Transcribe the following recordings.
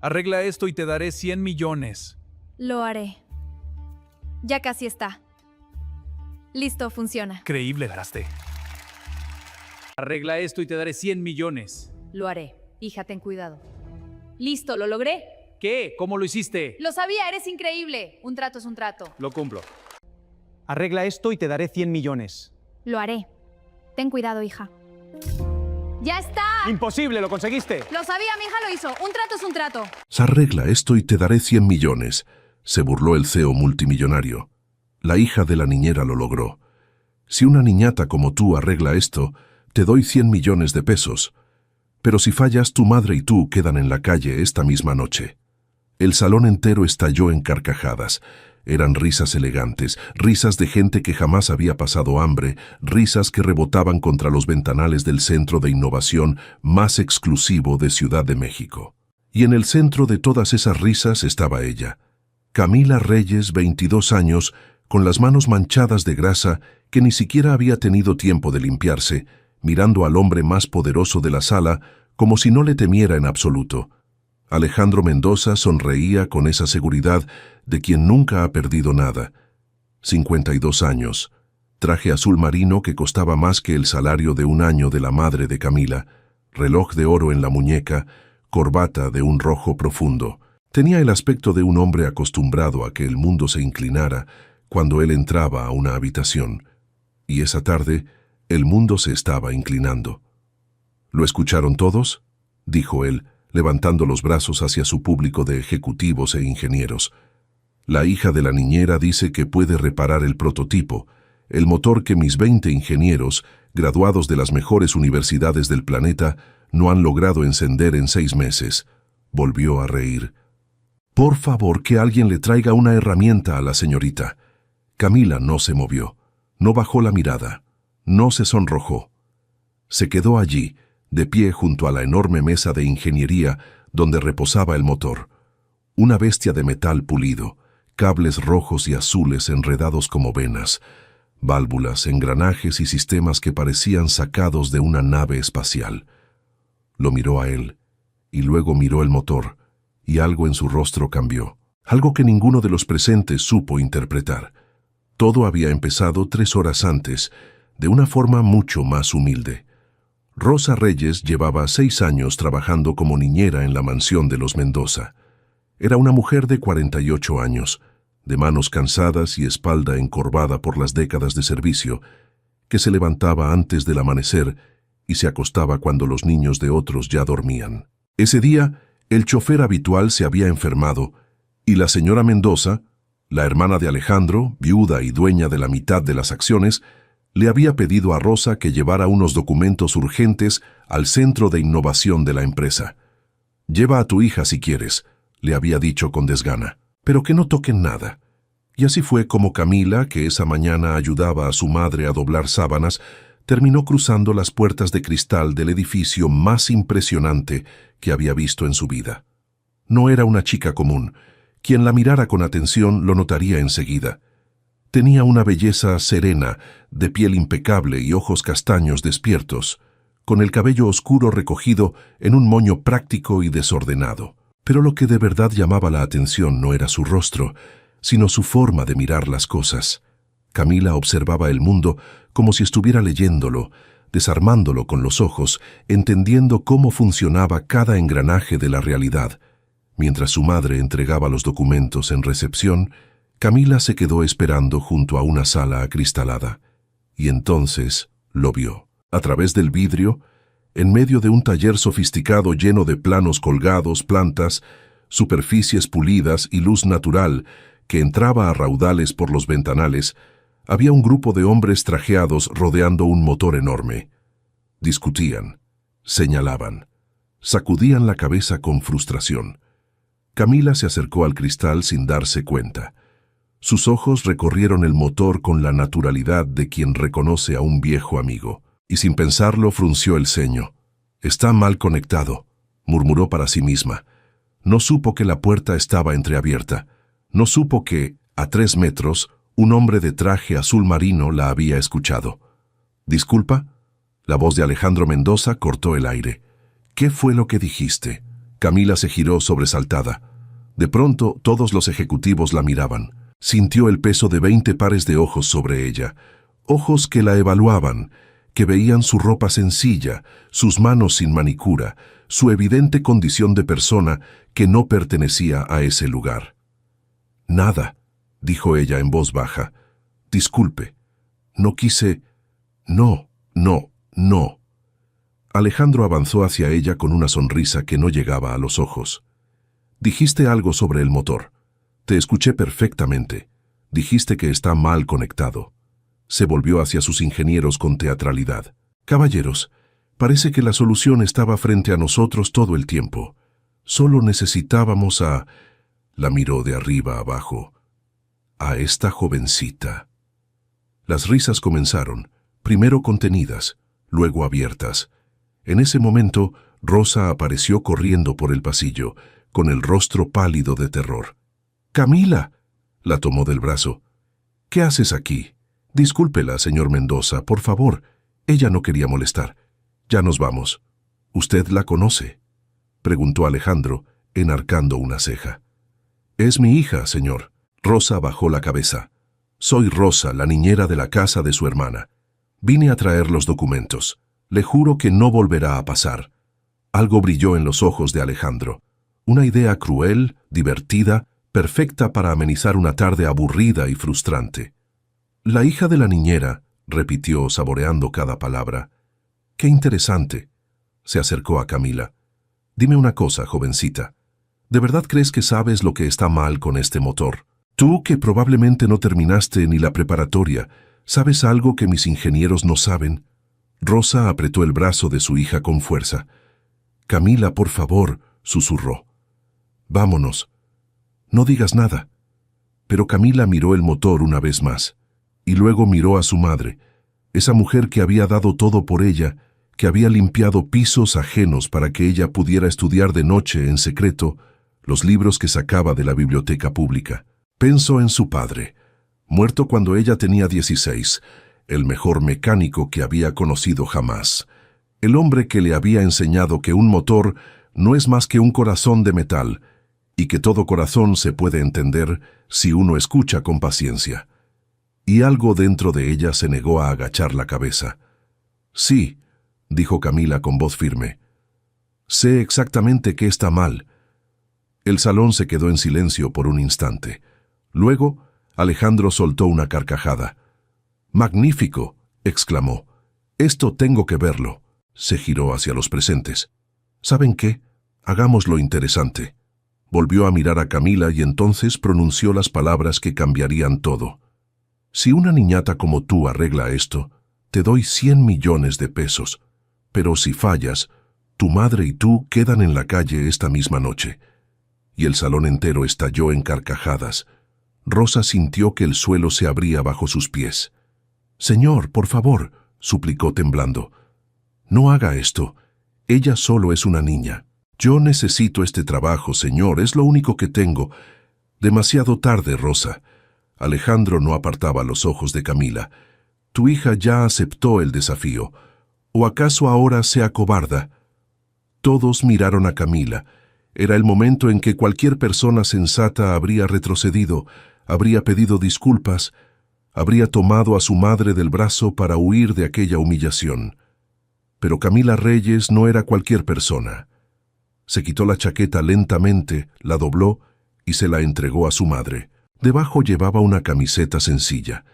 Arregla esto y te daré 100 millones. Lo haré. Ya casi está. Listo, funciona. Creíble, Draste. Arregla esto y te daré 100 millones. Lo haré. Hija, ten cuidado. Listo, lo logré. ¿Qué? ¿Cómo lo hiciste? Lo sabía, eres increíble. Un trato es un trato. Lo cumplo. Arregla esto y te daré 100 millones. Lo haré. Ten cuidado, hija. ¡Ya está! ¡Imposible! ¡Lo conseguiste! Lo sabía, mi hija lo hizo. Un trato es un trato. Arregla esto y te daré 100 millones. Se burló el CEO multimillonario. La hija de la niñera lo logró. Si una niñata como tú arregla esto, te doy 100 millones de pesos. Pero si fallas, tu madre y tú quedan en la calle esta misma noche. El salón entero estalló en carcajadas. Eran risas elegantes, risas de gente que jamás había pasado hambre, risas que rebotaban contra los ventanales del centro de innovación más exclusivo de Ciudad de México. Y en el centro de todas esas risas estaba ella, Camila Reyes, 22 años, con las manos manchadas de grasa que ni siquiera había tenido tiempo de limpiarse, mirando al hombre más poderoso de la sala como si no le temiera en absoluto. Alejandro Mendoza sonreía con esa seguridad de quien nunca ha perdido nada. 52 años, traje azul marino que costaba más que el salario de un año de la madre de Camila, reloj de oro en la muñeca, corbata de un rojo profundo. Tenía el aspecto de un hombre acostumbrado a que el mundo se inclinara cuando él entraba a una habitación. Y esa tarde, el mundo se estaba inclinando. ¿Lo escucharon todos?, dijo él, levantando los brazos hacia su público de ejecutivos e ingenieros. La hija de la niñera dice que puede reparar el prototipo, el motor que mis 20 ingenieros, graduados de las mejores universidades del planeta, no han logrado encender en 6 meses. Volvió a reír. Por favor, que alguien le traiga una herramienta a la señorita. Camila no se movió, no bajó la mirada, no se sonrojó. Se quedó allí, de pie junto a la enorme mesa de ingeniería donde reposaba el motor. Una bestia de metal pulido, cables rojos y azules enredados como venas, válvulas, engranajes y sistemas que parecían sacados de una nave espacial. Lo miró a él, y luego miró el motor, y algo en su rostro cambió, algo que ninguno de los presentes supo interpretar. Todo había empezado 3 horas antes, de una forma mucho más humilde. Rosa Reyes llevaba 6 años trabajando como niñera en la mansión de los Mendoza. Era una mujer de 48 años, de manos cansadas y espalda encorvada por las décadas de servicio, que se levantaba antes del amanecer y se acostaba cuando los niños de otros ya dormían. Ese día, el chofer habitual se había enfermado y la señora Mendoza, la hermana de Alejandro, viuda y dueña de la mitad de las acciones, le había pedido a Rosa que llevara unos documentos urgentes al centro de innovación de la empresa. «Lleva a tu hija si quieres», le había dicho con desgana, «pero que no toquen nada». Y así fue como Camila, que esa mañana ayudaba a su madre a doblar sábanas, terminó cruzando las puertas de cristal del edificio más impresionante que había visto en su vida. No era una chica común. Quien la mirara con atención lo notaría enseguida. Tenía una belleza serena, de piel impecable y ojos castaños despiertos, con el cabello oscuro recogido en un moño práctico y desordenado. Pero lo que de verdad llamaba la atención no era su rostro, sino su forma de mirar las cosas. Camila observaba el mundo como si estuviera leyéndolo, desarmándolo con los ojos, entendiendo cómo funcionaba cada engranaje de la realidad. Mientras su madre entregaba los documentos en recepción, Camila se quedó esperando junto a una sala acristalada, y entonces lo vio. A través del vidrio, en medio de un taller sofisticado lleno de planos colgados, plantas, superficies pulidas y luz natural que entraba a raudales por los ventanales, había un grupo de hombres trajeados rodeando un motor enorme. Discutían, señalaban, sacudían la cabeza con frustración. Camila se acercó al cristal sin darse cuenta. Sus ojos recorrieron el motor con la naturalidad de quien reconoce a un viejo amigo, y sin pensarlo frunció el ceño. «Está mal conectado», murmuró para sí misma. No supo que la puerta estaba entreabierta. No supo que, a 3 metros, un hombre de traje azul marino la había escuchado. «¿Disculpa?» La voz de Alejandro Mendoza cortó el aire. «¿Qué fue lo que dijiste?» Camila se giró sobresaltada. De pronto, todos los ejecutivos la miraban. Sintió el peso de 20 pares de ojos sobre ella, ojos que la evaluaban, que veían su ropa sencilla, sus manos sin manicura, su evidente condición de persona que no pertenecía a ese lugar. «Nada», dijo ella en voz baja. «Disculpe, no quise... No. Alejandro avanzó hacia ella con una sonrisa que no llegaba a los ojos. «Dijiste algo sobre el motor. Te escuché perfectamente. Dijiste que está mal conectado». Se volvió hacia sus ingenieros con teatralidad. «Caballeros, parece que la solución estaba frente a nosotros todo el tiempo. Solo necesitábamos a...» La miró de arriba abajo. «A esta jovencita». Las risas comenzaron, primero contenidas, luego abiertas. En ese momento, Rosa apareció corriendo por el pasillo, con el rostro pálido de terror. «¡Camila!», la tomó del brazo. «¿Qué haces aquí? Discúlpela, señor Mendoza, por favor. Ella no quería molestar. Ya nos vamos». «¿Usted la conoce?», preguntó Alejandro, enarcando una ceja. «Es mi hija, señor». Rosa bajó la cabeza. «Soy Rosa, la niñera de la casa de su hermana. Vine a traer los documentos. Le juro que no volverá a pasar». Algo brilló en los ojos de Alejandro. Una idea cruel, divertida, perfecta para amenizar una tarde aburrida y frustrante. «La hija de la niñera», repitió saboreando cada palabra. «Qué interesante». Se acercó a Camila. «Dime una cosa, jovencita. ¿De verdad crees que sabes lo que está mal con este motor? Tú, que probablemente no terminaste ni la preparatoria, ¿sabes algo que mis ingenieros no saben?». Rosa apretó el brazo de su hija con fuerza. «Camila, por favor», susurró. «Vámonos. No digas nada». Pero Camila miró el motor una vez más, y luego miró a su madre, esa mujer que había dado todo por ella, que había limpiado pisos ajenos para que ella pudiera estudiar de noche en secreto los libros que sacaba de la biblioteca pública. Pensó en su padre, muerto cuando ella tenía 16, el mejor mecánico que había conocido jamás, el hombre que le había enseñado que un motor no es más que un corazón de metal, y que todo corazón se puede entender si uno escucha con paciencia. Y algo dentro de ella se negó a agachar la cabeza. «Sí», dijo Camila con voz firme. «Sé exactamente qué está mal». El salón se quedó en silencio por un instante. Luego, Alejandro soltó una carcajada. «¡Magnífico!», exclamó. «Esto tengo que verlo». Se giró hacia los presentes. «¿Saben qué? Hagámoslo interesante». Volvió a mirar a Camila y entonces pronunció las palabras que cambiarían todo. «Si una niñata como tú arregla esto, te doy 100 millones de pesos. Pero si fallas, tu madre y tú quedan en la calle esta misma noche». Y el salón entero estalló en carcajadas. Rosa sintió que el suelo se abría bajo sus pies. «Señor, por favor», suplicó temblando. «No haga esto. Ella solo es una niña. Yo necesito este trabajo, señor, es lo único que tengo». «Demasiado tarde, Rosa». Alejandro no apartaba los ojos de Camila. «Tu hija ya aceptó el desafío. ¿O acaso ahora se acobarda?». Todos miraron a Camila. Era el momento en que cualquier persona sensata habría retrocedido, habría pedido disculpas, habría tomado a su madre del brazo para huir de aquella humillación. Pero Camila Reyes no era cualquier persona. Se quitó la chaqueta lentamente, la dobló y se la entregó a su madre. Debajo llevaba una camiseta sencilla.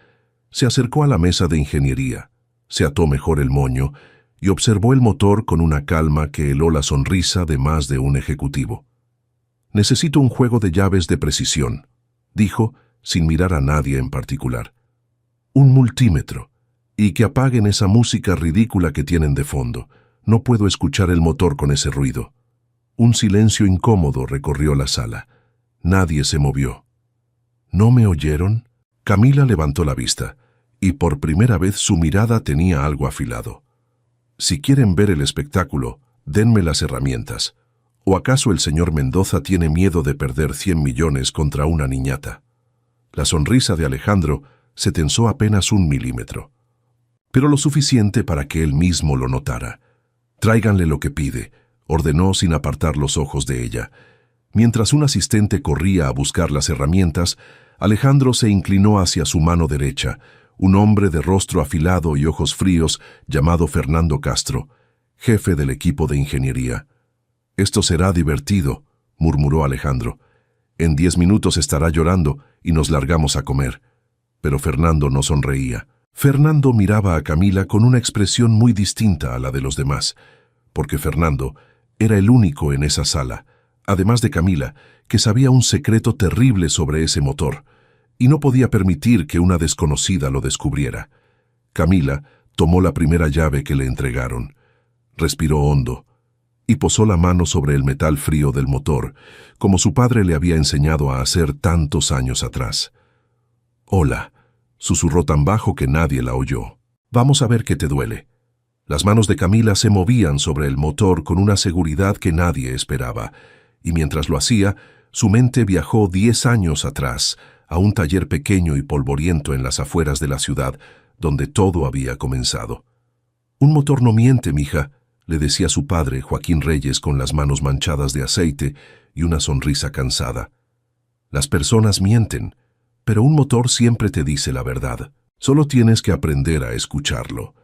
Se acercó a la mesa de ingeniería, se ató mejor el moño y observó el motor con una calma que heló la sonrisa de más de un ejecutivo. «Necesito un juego de llaves de precisión», dijo, sin mirar a nadie en particular. «Un multímetro, y que apaguen esa música ridícula que tienen de fondo. No puedo escuchar el motor con ese ruido». Un silencio incómodo recorrió la sala. Nadie se movió. «¿No me oyeron?». Camila levantó la vista, y por primera vez su mirada tenía algo afilado. «Si quieren ver el espectáculo, denme las herramientas. ¿O acaso el señor Mendoza tiene miedo de perder 100 millones contra una niñata?». La sonrisa de Alejandro se tensó apenas 1 milímetro, pero lo suficiente para que él mismo lo notara. «Tráiganle lo que pide. ordenó sin apartar los ojos de ella. Mientras un asistente corría a buscar las herramientas, Alejandro se inclinó hacia su mano derecha, un hombre de rostro afilado y ojos fríos llamado Fernando Castro, jefe del equipo de ingeniería. «Esto será divertido», murmuró Alejandro. «En 10 minutos estará llorando y nos largamos a comer». Pero Fernando no sonreía. Fernando miraba a Camila con una expresión muy distinta a la de los demás, porque Fernando era el único en esa sala, además de Camila, que sabía un secreto terrible sobre ese motor, y no podía permitir que una desconocida lo descubriera. Camila tomó la primera llave que le entregaron, respiró hondo y posó la mano sobre el metal frío del motor, como su padre le había enseñado a hacer tantos años atrás. «Hola», susurró tan bajo que nadie la oyó. «Vamos a ver qué te duele». Las manos de Camila se movían sobre el motor con una seguridad que nadie esperaba, y mientras lo hacía, su mente viajó 10 años atrás, a un taller pequeño y polvoriento en las afueras de la ciudad, donde todo había comenzado. «Un motor no miente, mija», le decía su padre, Joaquín Reyes, con las manos manchadas de aceite y una sonrisa cansada. «Las personas mienten, pero un motor siempre te dice la verdad. Solo tienes que aprender a escucharlo».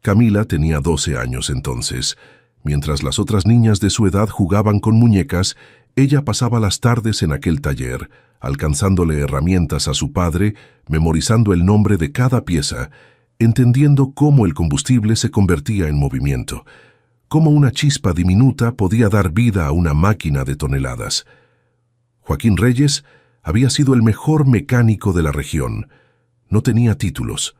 Camila tenía 12 años entonces. Mientras las otras niñas de su edad jugaban con muñecas, ella pasaba las tardes en aquel taller, alcanzándole herramientas a su padre, memorizando el nombre de cada pieza, entendiendo cómo el combustible se convertía en movimiento, cómo una chispa diminuta podía dar vida a una máquina de toneladas. Joaquín Reyes había sido el mejor mecánico de la región. No tenía títulos,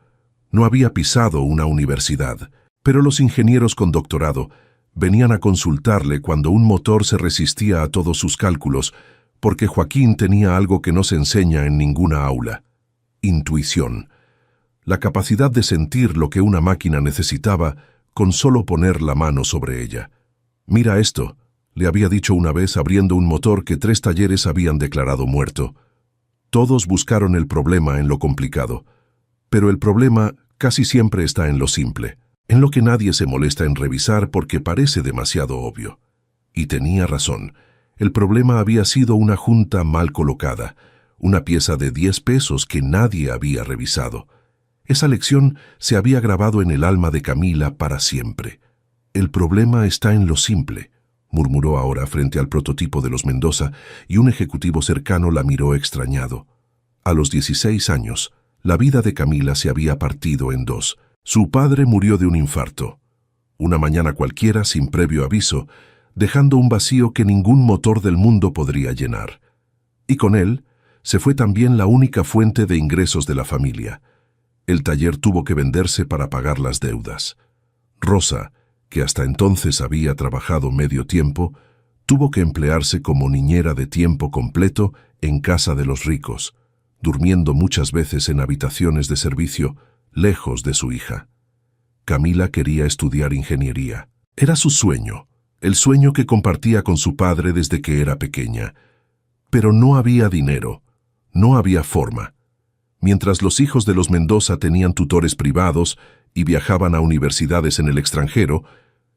no había pisado una universidad, pero los ingenieros con doctorado venían a consultarle cuando un motor se resistía a todos sus cálculos, porque Joaquín tenía algo que no se enseña en ninguna aula: intuición, la capacidad de sentir lo que una máquina necesitaba con solo poner la mano sobre ella. «Mira esto», le había dicho una vez abriendo un motor que 3 talleres habían declarado muerto. Todos buscaron el problema en lo complicado, pero el problema casi siempre está en lo simple, en lo que nadie se molesta en revisar porque parece demasiado obvio. Y tenía razón. El problema había sido una junta mal colocada, una pieza de 10 pesos que nadie había revisado. Esa lección se había grabado en el alma de Camila para siempre. «El problema está en lo simple», murmuró ahora frente al prototipo de los Mendoza, y un ejecutivo cercano la miró extrañado. A los 16 años, la vida de Camila se había partido en 2. Su padre murió de un infarto. Una mañana cualquiera, sin previo aviso, dejando un vacío que ningún motor del mundo podría llenar. Y con él se fue también la única fuente de ingresos de la familia. El taller tuvo que venderse para pagar las deudas. Rosa, que hasta entonces había trabajado medio tiempo, tuvo que emplearse como niñera de tiempo completo en casa de los ricos, durmiendo muchas veces en habitaciones de servicio, lejos de su hija. Camila quería estudiar ingeniería. Era su sueño, el sueño que compartía con su padre desde que era pequeña. Pero no había dinero, no había forma. Mientras los hijos de los Mendoza tenían tutores privados y viajaban a universidades en el extranjero,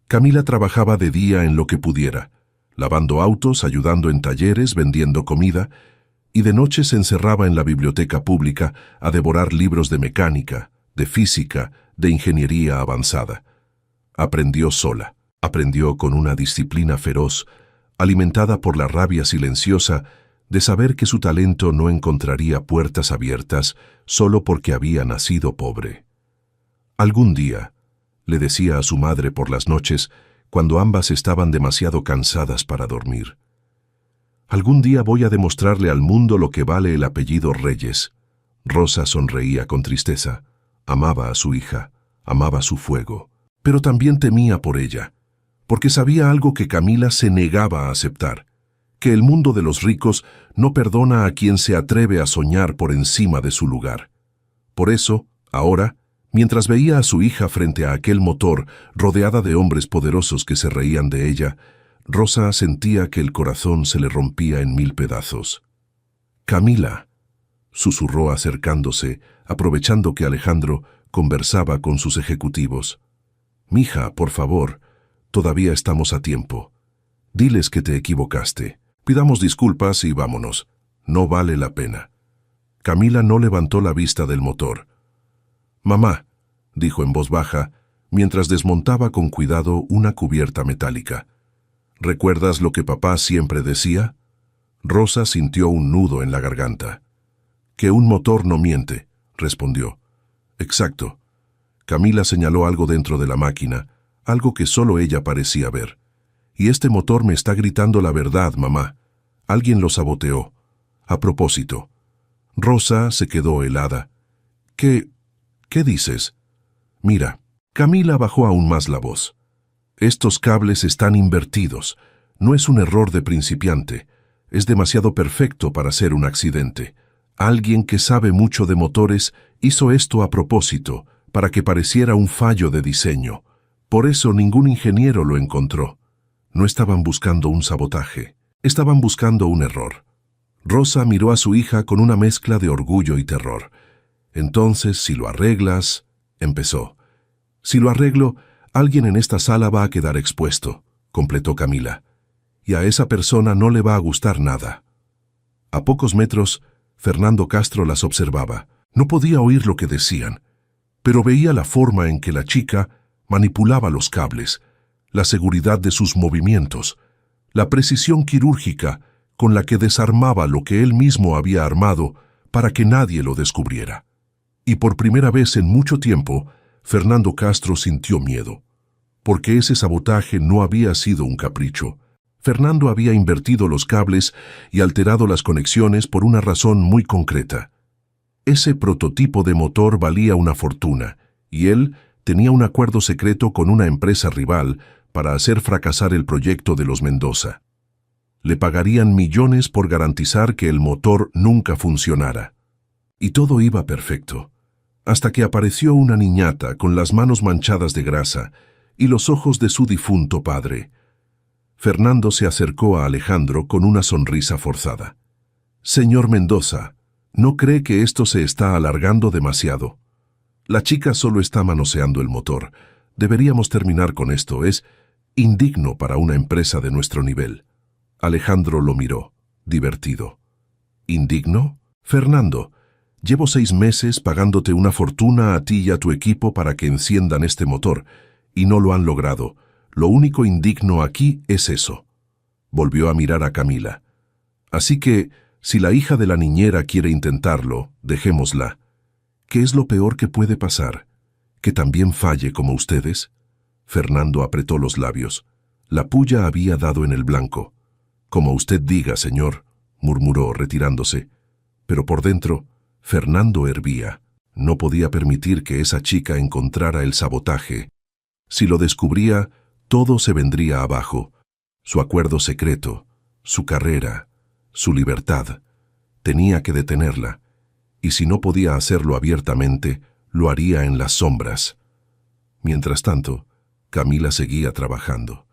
Camila trabajaba de día en lo que pudiera, lavando autos, ayudando en talleres, vendiendo comida, y de noche se encerraba en la biblioteca pública a devorar libros de mecánica, de física, de ingeniería avanzada. Aprendió sola, aprendió con una disciplina feroz, alimentada por la rabia silenciosa de saber que su talento no encontraría puertas abiertas solo porque había nacido pobre. «Algún día», le decía a su madre por las noches, cuando ambas estaban demasiado cansadas para dormir, «algún día voy a demostrarle al mundo lo que vale el apellido Reyes». Rosa sonreía con tristeza. Amaba a su hija, amaba su fuego, pero también temía por ella, porque sabía algo que Camila se negaba a aceptar: que el mundo de los ricos no perdona a quien se atreve a soñar por encima de su lugar. Por eso, ahora, mientras veía a su hija frente a aquel motor, rodeada de hombres poderosos que se reían de ella, Rosa sentía que el corazón se le rompía en 1000 pedazos. «Camila», susurró acercándose, aprovechando que Alejandro conversaba con sus ejecutivos. «Mija, por favor, todavía estamos a tiempo. Diles que te equivocaste. Pidamos disculpas y vámonos. No vale la pena. Camila no levantó la vista del motor. «Mamá», dijo en voz baja, mientras desmontaba con cuidado una cubierta metálica. «¿Recuerdas lo que papá siempre decía?» Rosa sintió un nudo en la garganta. «Que un motor no miente», respondió. «Exacto». Camila señaló algo dentro de la máquina, algo que solo ella parecía ver. «Y este motor me está gritando la verdad, mamá. Alguien lo saboteó. A propósito». Rosa se quedó helada. ¿Qué dices? Mira, Camila bajó aún más la voz. Estos cables están invertidos. No es un error de principiante. Es demasiado perfecto para ser un accidente. Alguien que sabe mucho de motores hizo esto a propósito, para que pareciera un fallo de diseño. Por eso ningún ingeniero lo encontró. No estaban buscando un sabotaje. Estaban buscando un error. Rosa miró a su hija con una mezcla de orgullo y terror. «Entonces, si lo arreglas», empezó. «Si lo arreglo, alguien en esta sala va a quedar expuesto», completó Camila. «Y a esa persona no le va a gustar nada». A pocos metros, Fernando Castro las observaba. No podía oír lo que decían, pero veía la forma en que la chica manipulaba los cables, la seguridad de sus movimientos, la precisión quirúrgica con la que desarmaba lo que él mismo había armado para que nadie lo descubriera. Y por primera vez en mucho tiempo, Fernando Castro sintió miedo, porque ese sabotaje no había sido un capricho. Fernando había invertido los cables y alterado las conexiones por una razón muy concreta. Ese prototipo de motor valía una fortuna, y él tenía un acuerdo secreto con una empresa rival para hacer fracasar el proyecto de los Mendoza. Le pagarían millones por garantizar que el motor nunca funcionara. Y todo iba perfecto, hasta que apareció una niñata con las manos manchadas de grasa y los ojos de su difunto padre. Fernando se acercó a Alejandro con una sonrisa forzada. «Señor Mendoza, ¿no cree que esto se está alargando demasiado? La chica solo está manoseando el motor. Deberíamos terminar con esto. Es indigno para una empresa de nuestro nivel». Alejandro lo miró, divertido. «¿Indigno? Fernando, llevo 6 meses pagándote una fortuna a ti y a tu equipo para que enciendan este motor, y no lo han logrado. Lo único indigno aquí es eso». Volvió a mirar a Camila. «Así que, si la hija de la niñera quiere intentarlo, dejémosla. ¿Qué es lo peor que puede pasar? ¿Que también falle como ustedes?» Fernando apretó los labios. La puya había dado en el blanco. «Como usted diga, señor», murmuró retirándose. Pero por dentro, Fernando hervía. No podía permitir que esa chica encontrara el sabotaje. Si lo descubría, todo se vendría abajo. Su acuerdo secreto, su carrera, su libertad. Tenía que detenerla. Y si no podía hacerlo abiertamente, lo haría en las sombras. Mientras tanto, Camila seguía trabajando.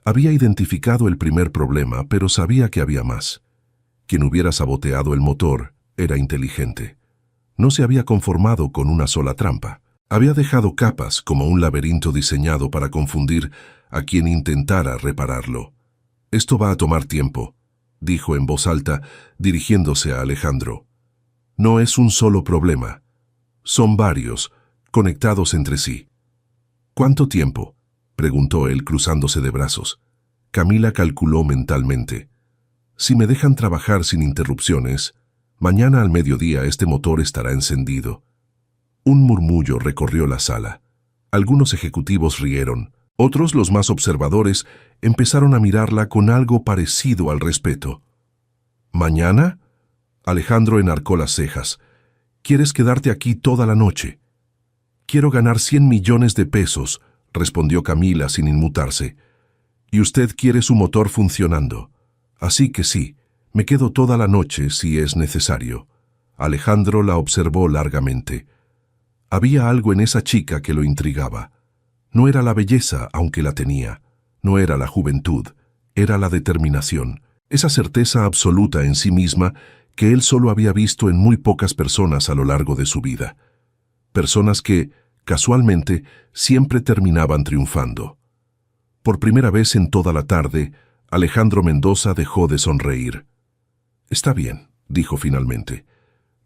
Había identificado el primer problema, pero sabía que había más. Quien hubiera saboteado el motor era inteligente. No se había conformado con una sola trampa. Había dejado capas como un laberinto diseñado para confundir a quien intentara repararlo. «Esto va a tomar tiempo», dijo en voz alta, dirigiéndose a Alejandro. «No es un solo problema. Son varios, conectados entre sí». «¿Cuánto tiempo?», preguntó él cruzándose de brazos. Camila calculó mentalmente. «Si me dejan trabajar sin interrupciones, mañana al mediodía este motor estará encendido». Un murmullo recorrió la sala. Algunos ejecutivos rieron. Otros, los más observadores, empezaron a mirarla con algo parecido al respeto. «¿Mañana?», Alejandro enarcó las cejas. «¿Quieres quedarte aquí toda la noche?». «Quiero ganar 100 millones de pesos», respondió Camila sin inmutarse. «Y usted quiere su motor funcionando. Así que sí, me quedo toda la noche si es necesario». Alejandro la observó largamente. Había algo en esa chica que lo intrigaba. No era la belleza, aunque la tenía. No era la juventud. Era la determinación. Esa certeza absoluta en sí misma que él solo había visto en muy pocas personas a lo largo de su vida. Personas que, casualmente, siempre terminaban triunfando. Por primera vez en toda la tarde, Alejandro Mendoza dejó de sonreír. «Está bien», dijo finalmente.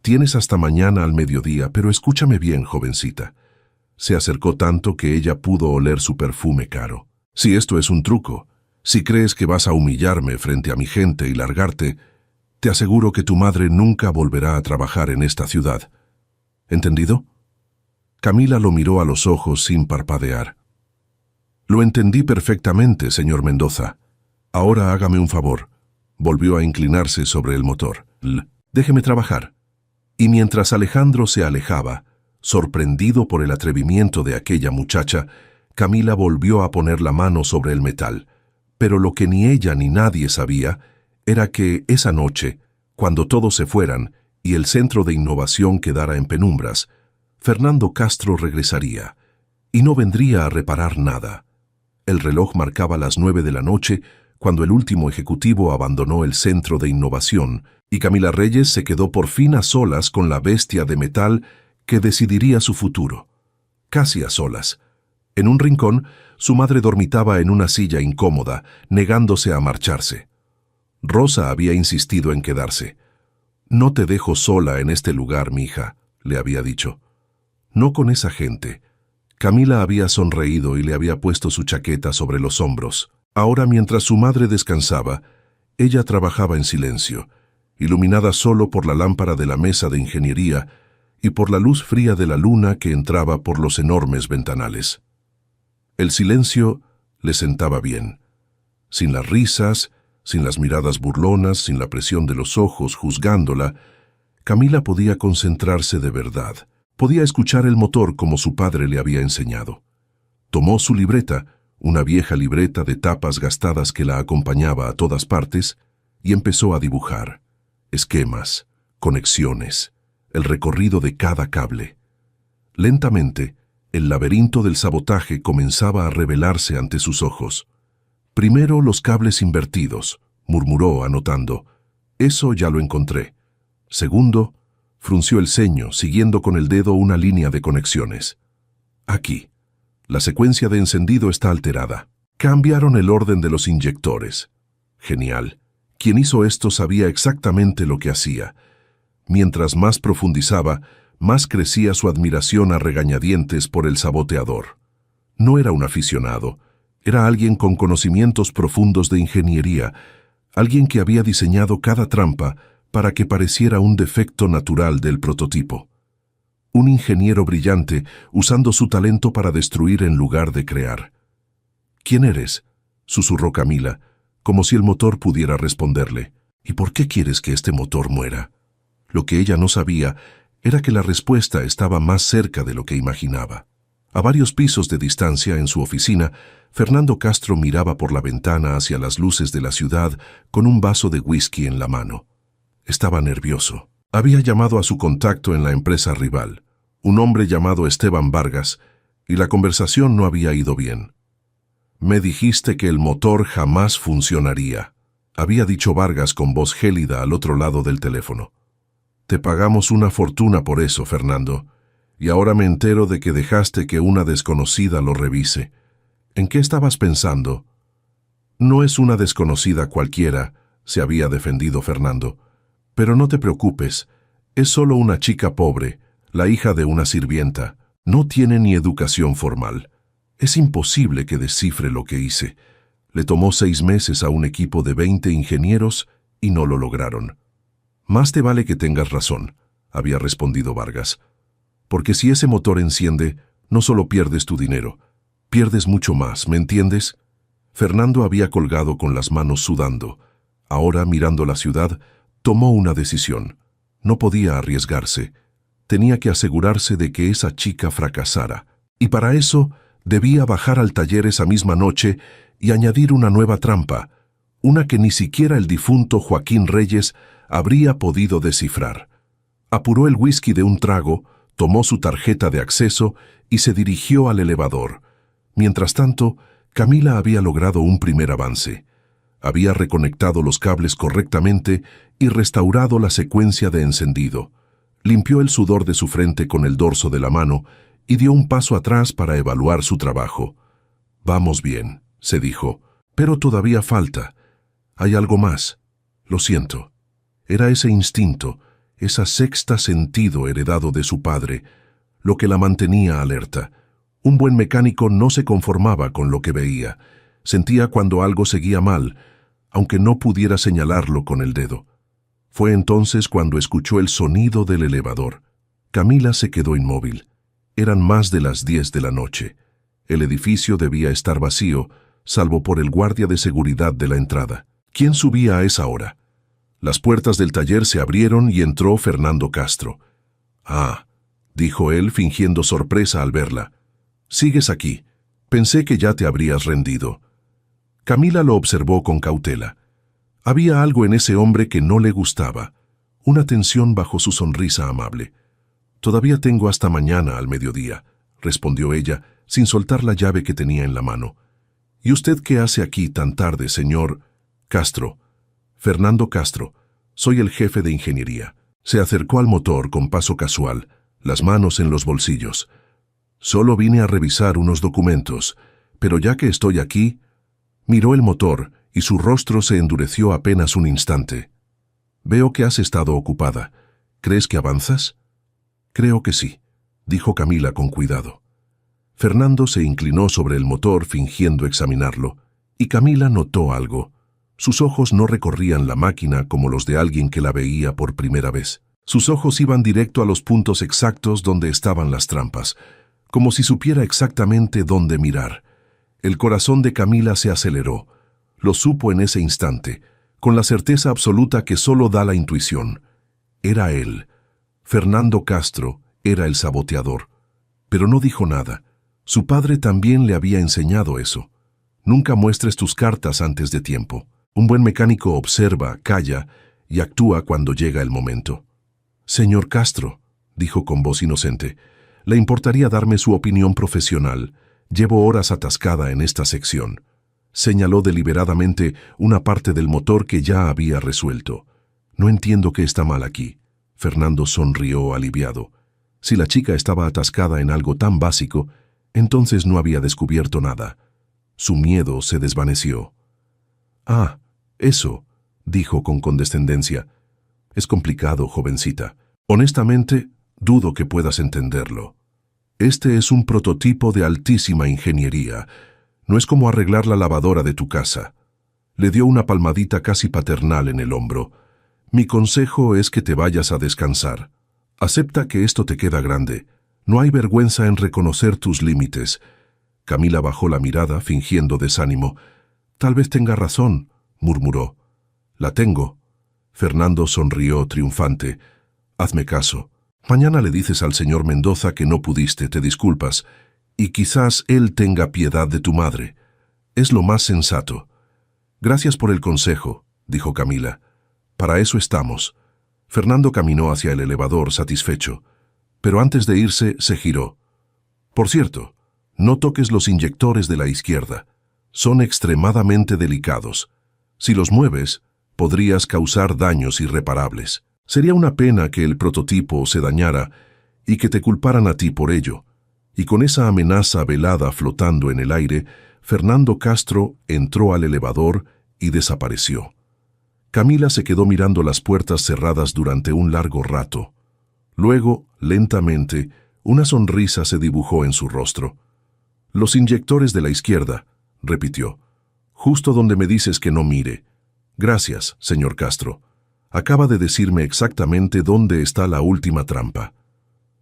«Tienes hasta mañana al mediodía, pero escúchame bien, jovencita». Se acercó tanto que ella pudo oler su perfume caro. «Si esto es un truco, si crees que vas a humillarme frente a mi gente y largarte, te aseguro que tu madre nunca volverá a trabajar en esta ciudad. ¿Entendido?» Camila lo miró a los ojos sin parpadear. «Lo entendí perfectamente, señor Mendoza. Ahora hágame un favor». Volvió a inclinarse sobre el motor. «Déjeme trabajar». Y mientras Alejandro se alejaba, sorprendido por el atrevimiento de aquella muchacha, Camila volvió a poner la mano sobre el metal. Pero lo que ni ella ni nadie sabía era que esa noche, cuando todos se fueran y el centro de innovación quedara en penumbras, Fernando Castro regresaría y no vendría a reparar nada. El reloj marcaba las 9 de la noche cuando el último ejecutivo abandonó el centro de innovación y Camila Reyes se quedó por fin a solas con la bestia de metal que decidiría su futuro. Casi a solas. En un rincón, su madre dormitaba en una silla incómoda, negándose a marcharse. Rosa había insistido en quedarse. «No te dejo sola en este lugar, mija», le había dicho. «No con esa gente». Camila había sonreído y le había puesto su chaqueta sobre los hombros. Ahora, mientras su madre descansaba, ella trabajaba en silencio, iluminada solo por la lámpara de la mesa de ingeniería y por la luz fría de la luna que entraba por los enormes ventanales. El silencio le sentaba bien. Sin las risas, sin las miradas burlonas, sin la presión de los ojos juzgándola, Camila podía concentrarse de verdad. Podía escuchar el motor como su padre le había enseñado. Tomó su libreta, una vieja libreta de tapas gastadas que la acompañaba a todas partes, y empezó a dibujar. Esquemas, conexiones, el recorrido de cada cable. Lentamente, el laberinto del sabotaje comenzaba a revelarse ante sus ojos. «Primero los cables invertidos», murmuró anotando. «Eso ya lo encontré». Segundo, frunció el ceño, siguiendo con el dedo una línea de conexiones. «Aquí. La secuencia de encendido está alterada. Cambiaron el orden de los inyectores». Genial. Quien hizo esto sabía exactamente lo que hacía. Mientras más profundizaba, más crecía su admiración a regañadientes por el saboteador. No era un aficionado, era alguien con conocimientos profundos de ingeniería, alguien que había diseñado cada trampa para que pareciera un defecto natural del prototipo. Un ingeniero brillante usando su talento para destruir en lugar de crear. «¿Quién eres?», susurró Camila, como si el motor pudiera responderle. «¿Y por qué quieres que este motor muera?». Lo que ella no sabía era que la respuesta estaba más cerca de lo que imaginaba. A varios pisos de distancia, en su oficina, Fernando Castro miraba por la ventana hacia las luces de la ciudad con un vaso de whisky en la mano. Estaba nervioso. Había llamado a su contacto en la empresa rival, un hombre llamado Esteban Vargas, y la conversación no había ido bien. «Me dijiste que el motor jamás funcionaría», había dicho Vargas con voz gélida al otro lado del teléfono. «Te pagamos una fortuna por eso, Fernando, y ahora me entero de que dejaste que una desconocida lo revise. ¿En qué estabas pensando?» «No es una desconocida cualquiera», se había defendido Fernando. «Pero no te preocupes, es solo una chica pobre, la hija de una sirvienta. No tiene ni educación formal. Es imposible que descifre lo que hice. Le tomó 6 meses a un equipo de 20 ingenieros y no lo lograron». «Más te vale que tengas razón», había respondido Vargas. «Porque si ese motor enciende, no solo pierdes tu dinero, pierdes mucho más, ¿me entiendes?». Fernando había colgado con las manos sudando. Ahora, mirando la ciudad, tomó una decisión. No podía arriesgarse. Tenía que asegurarse de que esa chica fracasara. Y para eso debía bajar al taller esa misma noche y añadir una nueva trampa, una que ni siquiera el difunto Joaquín Reyes habría podido descifrar. Apuró el whisky de un trago, tomó su tarjeta de acceso y se dirigió al elevador. Mientras tanto, Camila había logrado un primer avance. Había reconectado los cables correctamente y restaurado la secuencia de encendido. Limpió el sudor de su frente con el dorso de la mano y dio un paso atrás para evaluar su trabajo. «Vamos bien», se dijo, «pero todavía falta. Hay algo más. Lo siento. Era ese instinto, ese sexto sentido heredado de su padre, lo que la mantenía alerta. Un buen mecánico no se conformaba con lo que veía. Sentía cuando algo seguía mal, aunque no pudiera señalarlo con el dedo. Fue entonces cuando escuchó el sonido del elevador. Camila se quedó inmóvil. Eran más de las 10 de la noche. El edificio debía estar vacío, salvo por el guardia de seguridad de la entrada. ¿Quién subía a esa hora? Las puertas del taller se abrieron y entró Fernando Castro. «Ah», dijo él fingiendo sorpresa al verla. «Sigues aquí. Pensé que ya te habrías rendido». Camila lo observó con cautela. Había algo en ese hombre que no le gustaba, una tensión bajo su sonrisa amable. «Todavía tengo hasta mañana al mediodía», respondió ella, sin soltar la llave que tenía en la mano. «¿Y usted qué hace aquí tan tarde, señor Castro?» «Fernando Castro. Soy el jefe de ingeniería». Se acercó al motor con paso casual, las manos en los bolsillos. «Solo vine a revisar unos documentos, pero ya que estoy aquí...» Miró el motor y su rostro se endureció apenas un instante. «Veo que has estado ocupada. ¿Crees que avanzas?» «Creo que sí», dijo Camila con cuidado. Fernando se inclinó sobre el motor fingiendo examinarlo, y Camila notó algo. Sus ojos no recorrían la máquina como los de alguien que la veía por primera vez. Sus ojos iban directo a los puntos exactos donde estaban las trampas, como si supiera exactamente dónde mirar. El corazón de Camila se aceleró. Lo supo en ese instante, con la certeza absoluta que solo da la intuición. Era él. Fernando Castro era el saboteador. Pero no dijo nada. Su padre también le había enseñado eso. Nunca muestres tus cartas antes de tiempo. Un buen mecánico observa, calla y actúa cuando llega el momento. «Señor Castro», dijo con voz inocente, «¿le importaría darme su opinión profesional? Llevo horas atascada en esta sección». Señaló deliberadamente una parte del motor que ya había resuelto. «No entiendo qué está mal aquí». Fernando sonrió aliviado. Si la chica estaba atascada en algo tan básico, entonces no había descubierto nada. Su miedo se desvaneció. «Ah, eso», dijo con condescendencia. «Es complicado, jovencita. Honestamente, dudo que puedas entenderlo. Este es un prototipo de altísima ingeniería. No es como arreglar la lavadora de tu casa». Le dio una palmadita casi paternal en el hombro. «Mi consejo es que te vayas a descansar. Acepta que esto te queda grande. No hay vergüenza en reconocer tus límites». Camila bajó la mirada, fingiendo desánimo. «Tal vez tenga razón», murmuró. «La tengo». Fernando sonrió triunfante. «Hazme caso. Mañana le dices al señor Mendoza que no pudiste, te disculpas, y quizás él tenga piedad de tu madre. Es lo más sensato». «Gracias por el consejo», dijo Camila. «Para eso estamos». Fernando caminó hacia el elevador satisfecho, pero antes de irse se giró. «Por cierto, no toques los inyectores de la izquierda. Son extremadamente delicados. Si los mueves, podrías causar daños irreparables. Sería una pena que el prototipo se dañara y que te culparan a ti por ello». Y con esa amenaza velada flotando en el aire, Fernando Castro entró al elevador y desapareció. Camila se quedó mirando las puertas cerradas durante un largo rato. Luego, lentamente, una sonrisa se dibujó en su rostro. «Los inyectores de la izquierda», repitió. «Justo donde me dices que no mire». «Gracias, señor Castro. Acaba de decirme exactamente dónde está la última trampa».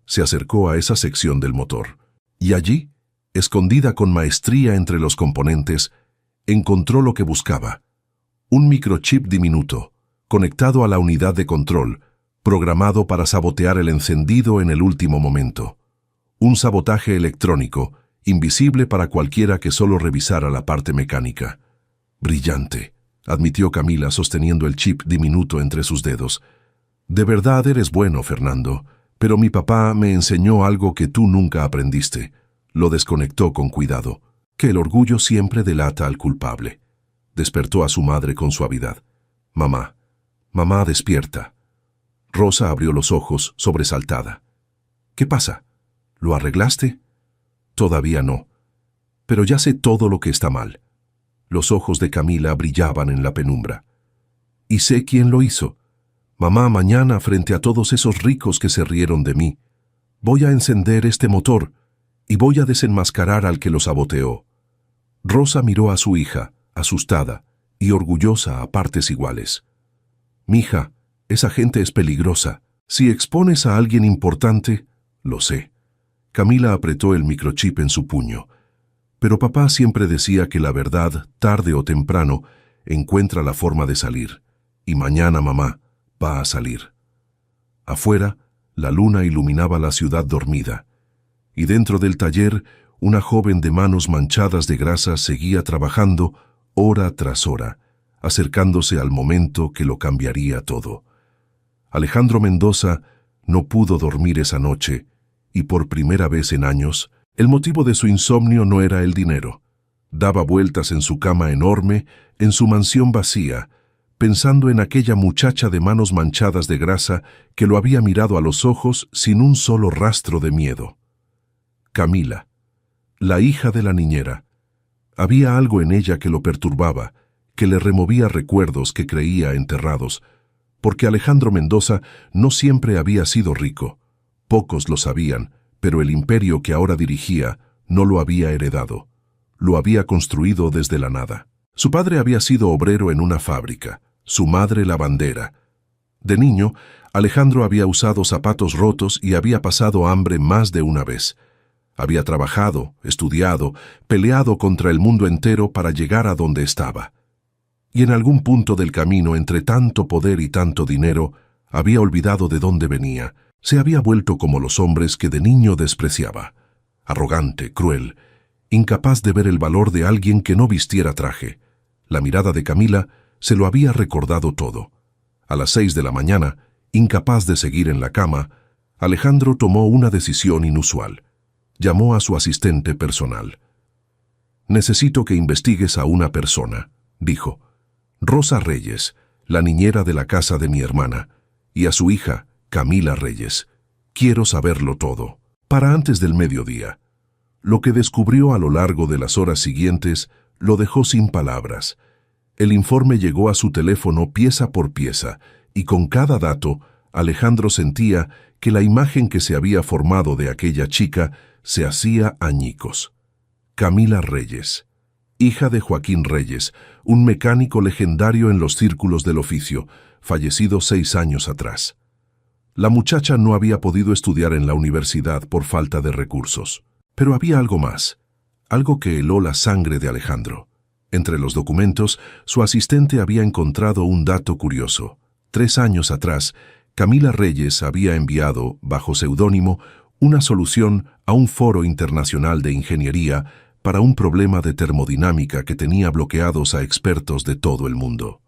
Se acercó a esa sección del motor. Y allí, escondida con maestría entre los componentes, encontró lo que buscaba. Un microchip diminuto, conectado a la unidad de control, programado para sabotear el encendido en el último momento. Un sabotaje electrónico, invisible para cualquiera que solo revisara la parte mecánica. «Brillante», admitió Camila sosteniendo el chip diminuto entre sus dedos. «De verdad eres bueno, Fernando, pero mi papá me enseñó algo que tú nunca aprendiste». Lo desconectó con cuidado, que el orgullo siempre delata al culpable. Despertó a su madre con suavidad. «Mamá, mamá, despierta». Rosa abrió los ojos, sobresaltada. «¿Qué pasa? ¿Lo arreglaste?» «Todavía no. Pero ya sé todo lo que está mal». Los ojos de Camila brillaban en la penumbra. Y sé quién lo hizo. Mamá, mañana, frente a todos esos ricos que se rieron de mí, voy a encender este motor y voy a desenmascarar al que lo saboteó. Rosa miró a su hija, asustada y orgullosa a partes iguales. Mija, esa gente es peligrosa. Si expones a alguien importante, lo sé. Camila apretó el microchip en su puño. Pero papá siempre decía que la verdad, tarde o temprano, encuentra la forma de salir. Y mañana mamá va a salir. Afuera, la luna iluminaba la ciudad dormida. Y dentro del taller, una joven de manos manchadas de grasa seguía trabajando hora tras hora, acercándose al momento que lo cambiaría todo. Alejandro Mendoza no pudo dormir esa noche, y por primera vez en años, el motivo de su insomnio no era el dinero. Daba vueltas en su cama enorme, en su mansión vacía, pensando en aquella muchacha de manos manchadas de grasa que lo había mirado a los ojos sin un solo rastro de miedo. Camila, la hija de la niñera. Había algo en ella que lo perturbaba, que le removía recuerdos que creía enterrados, porque Alejandro Mendoza no siempre había sido rico. Pocos lo sabían, pero el imperio que ahora dirigía no lo había heredado. Lo había construido desde la nada. Su padre había sido obrero en una fábrica, su madre lavandera. De niño, Alejandro había usado zapatos rotos y había pasado hambre más de una vez. Había trabajado, estudiado, peleado contra el mundo entero para llegar a donde estaba. Y en algún punto del camino, entre tanto poder y tanto dinero, había olvidado de dónde venía. Se había vuelto como los hombres que de niño despreciaba. Arrogante, cruel, incapaz de ver el valor de alguien que no vistiera traje. La mirada de Camila se lo había recordado todo. A las 6 de la mañana, incapaz de seguir en la cama, Alejandro tomó una decisión inusual. Llamó a su asistente personal. «Necesito que investigues a una persona», dijo. «Rosa Reyes, la niñera de la casa de mi hermana, y a su hija, Camila Reyes. Quiero saberlo todo, para antes del mediodía». Lo que descubrió a lo largo de las horas siguientes lo dejó sin palabras. El informe llegó a su teléfono pieza por pieza, y con cada dato, Alejandro sentía que la imagen que se había formado de aquella chica se hacía añicos. Camila Reyes, hija de Joaquín Reyes, un mecánico legendario en los círculos del oficio, fallecido 6 años atrás. La muchacha no había podido estudiar en la universidad por falta de recursos. Pero había algo más, algo que heló la sangre de Alejandro. Entre los documentos, su asistente había encontrado un dato curioso. 3 años atrás, Camila Reyes había enviado, bajo seudónimo, una solución a un foro internacional de ingeniería para un problema de termodinámica que tenía bloqueados a expertos de todo el mundo.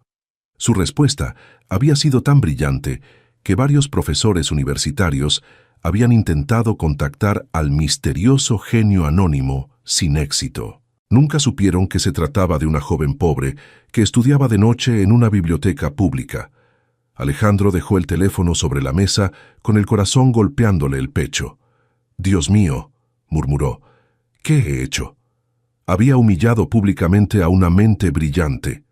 Su respuesta había sido tan brillante que varios profesores universitarios habían intentado contactar al misterioso genio anónimo sin éxito. Nunca supieron que se trataba de una joven pobre que estudiaba de noche en una biblioteca pública. Alejandro dejó el teléfono sobre la mesa con el corazón golpeándole el pecho. «Dios mío», murmuró, «¿qué he hecho?» Había humillado públicamente a una mente brillante.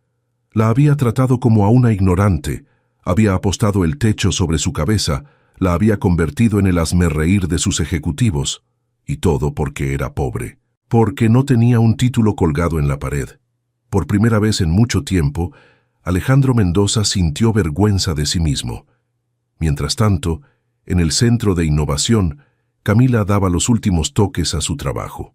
La había tratado como a una ignorante, había apostado el techo sobre su cabeza, la había convertido en el hazmerreír de sus ejecutivos, y todo porque era pobre, porque no tenía un título colgado en la pared. Por primera vez en mucho tiempo, Alejandro Mendoza sintió vergüenza de sí mismo. Mientras tanto, en el Centro de Innovación, Camila daba los últimos toques a su trabajo.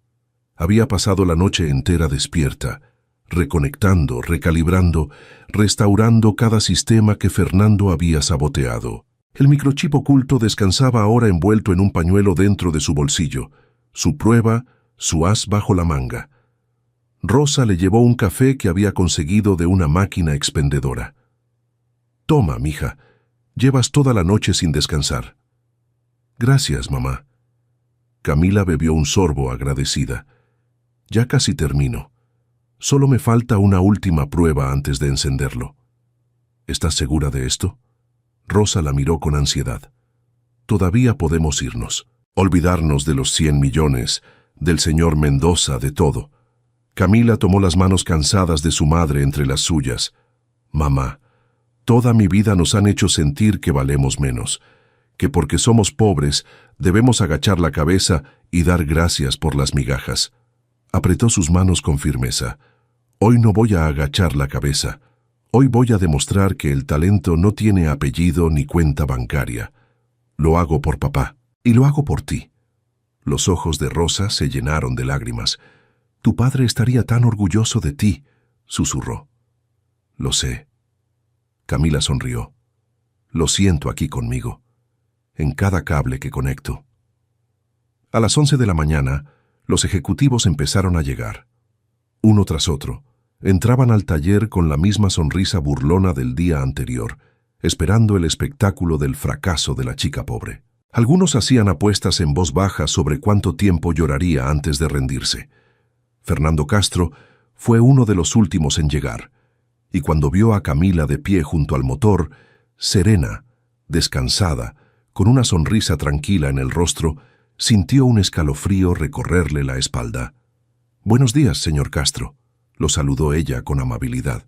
Había pasado la noche entera despierta, reconectando, recalibrando, restaurando cada sistema que Fernando había saboteado. El microchip oculto descansaba ahora envuelto en un pañuelo dentro de su bolsillo, su prueba, su as bajo la manga. Rosa le llevó un café que había conseguido de una máquina expendedora. «Toma, mija, llevas toda la noche sin descansar». «Gracias, mamá». Camila bebió un sorbo agradecida. «Ya casi termino. Solo me falta una última prueba antes de encenderlo». «¿Estás segura de esto?» Rosa la miró con ansiedad. «Todavía podemos irnos, olvidarnos de los 100 millones, del señor Mendoza, de todo. Camila tomó las manos cansadas de su madre entre las suyas. Mamá, toda mi vida nos han hecho sentir que valemos menos, que porque somos pobres debemos agachar la cabeza y dar gracias por las migajas. Apretó sus manos con firmeza. Hoy no voy a agachar la cabeza. Hoy voy a demostrar que el talento no tiene apellido ni cuenta bancaria. Lo hago por papá y lo hago por ti. Los ojos de Rosa se llenaron de lágrimas. Tu padre estaría tan orgulloso de ti, susurró. Lo sé. Camila sonrió. Lo siento aquí conmigo, en cada cable que conecto. A las 11 de la mañana, los ejecutivos empezaron a llegar. Uno tras otro, entraban al taller con la misma sonrisa burlona del día anterior, esperando el espectáculo del fracaso de la chica pobre. Algunos hacían apuestas en voz baja sobre cuánto tiempo lloraría antes de rendirse. Fernando Castro fue uno de los últimos en llegar, y cuando vio a Camila de pie junto al motor, serena, descansada, con una sonrisa tranquila en el rostro, sintió un escalofrío recorrerle la espalda. «Buenos días, señor Castro», lo saludó ella con amabilidad.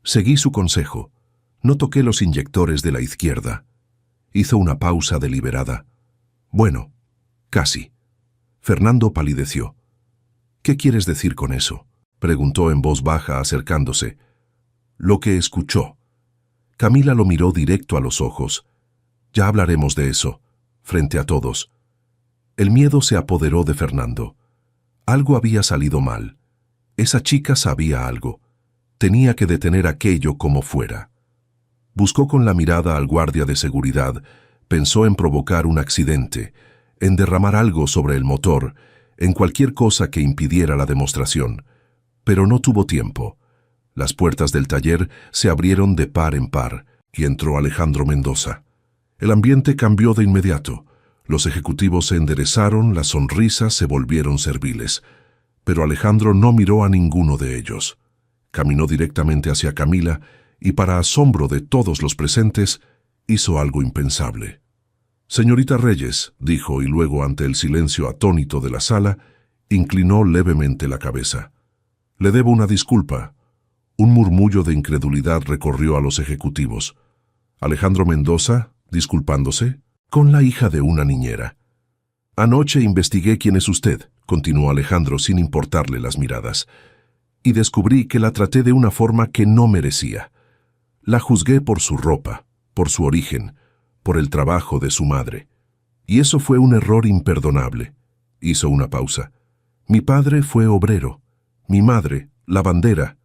Seguí su consejo. No toqué los inyectores de la izquierda. Hizo una pausa deliberada. «Bueno, casi». Fernando palideció. «¿Qué quieres decir con eso?», preguntó en voz baja acercándose. «Lo que escuchó». Camila lo miró directo a los ojos. «Ya hablaremos de eso, frente a todos». El miedo se apoderó de Fernando. Algo había salido mal. Esa chica sabía algo. Tenía que detener aquello como fuera. Buscó con la mirada al guardia de seguridad, pensó en provocar un accidente, en derramar algo sobre el motor, en cualquier cosa que impidiera la demostración. Pero no tuvo tiempo. Las puertas del taller se abrieron de par en par y entró Alejandro Mendoza. El ambiente cambió de inmediato. Los ejecutivos se enderezaron, las sonrisas se volvieron serviles. Pero Alejandro no miró a ninguno de ellos. Caminó directamente hacia Camila y, para asombro de todos los presentes, hizo algo impensable. «Señorita Reyes», dijo, y luego, ante el silencio atónito de la sala, inclinó levemente la cabeza. «Le debo una disculpa». Un murmullo de incredulidad recorrió a los ejecutivos. Alejandro Mendoza, disculpándose, con la hija de una niñera. «Anoche investigué quién es usted», continuó Alejandro sin importarle las miradas, «y descubrí que la traté de una forma que no merecía. La juzgué por su ropa, por su origen, por el trabajo de su madre. Y eso fue un error imperdonable». Hizo una pausa. «Mi padre fue obrero, mi madre, lavandera.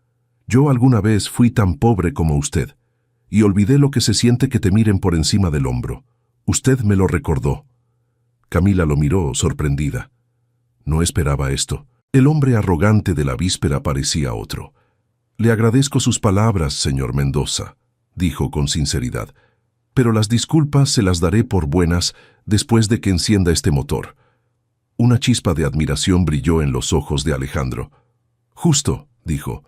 Yo alguna vez fui tan pobre como usted, y olvidé lo que se siente que te miren por encima del hombro. Usted me lo recordó». Camila lo miró, sorprendida. No esperaba esto. El hombre arrogante de la víspera parecía otro. «Le agradezco sus palabras, señor Mendoza», dijo con sinceridad, «pero las disculpas se las daré por buenas después de que encienda este motor». Una chispa de admiración brilló en los ojos de Alejandro. «Justo», dijo,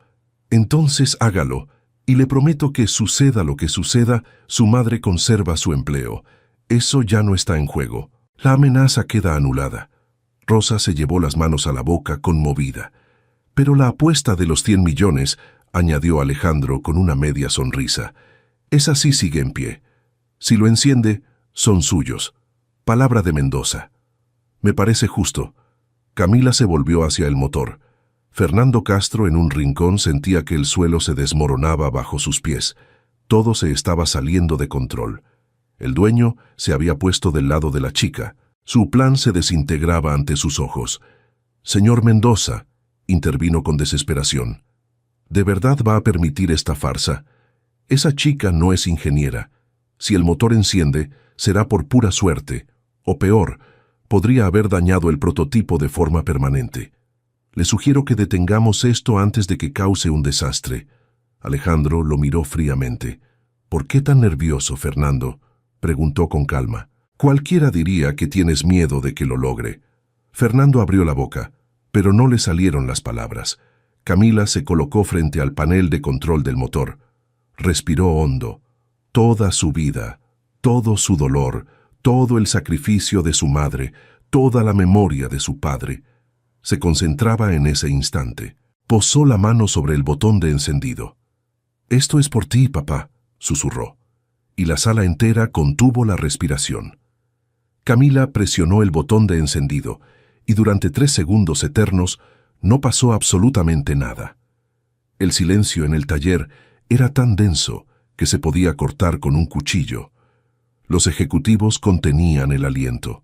«entonces hágalo, y le prometo que suceda lo que suceda, su madre conserva su empleo. Eso ya no está en juego. La amenaza queda anulada». Rosa se llevó las manos a la boca, conmovida. «Pero la apuesta de los 100 millones», añadió Alejandro con una media sonrisa, «esa sí sigue en pie. Si lo enciende, son suyos. Palabra de Mendoza». «Me parece justo». Camila se volvió hacia el motor. Fernando Castro, en un rincón, sentía que el suelo se desmoronaba bajo sus pies. Todo se estaba saliendo de control. El dueño se había puesto del lado de la chica. Su plan se desintegraba ante sus ojos. «Señor Mendoza», intervino con desesperación, «¿de verdad va a permitir esta farsa? Esa chica no es ingeniera. Si el motor enciende, será por pura suerte, o peor, podría haber dañado el prototipo de forma permanente. Le sugiero que detengamos esto antes de que cause un desastre». Alejandro lo miró fríamente. «¿Por qué tan nervioso, Fernando?», preguntó con calma. «Cualquiera diría que tienes miedo de que lo logre». Fernando abrió la boca, pero no le salieron las palabras. Camila se colocó frente al panel de control del motor. Respiró hondo. Toda su vida, todo su dolor, todo el sacrificio de su madre, toda la memoria de su padre, se concentraba en ese instante. Posó la mano sobre el botón de encendido. «Esto es por ti, papá», susurró, y la sala entera contuvo la respiración. Camila presionó el botón de encendido, y durante 3 segundos eternos no pasó absolutamente nada. El silencio en el taller era tan denso que se podía cortar con un cuchillo. Los ejecutivos contenían el aliento.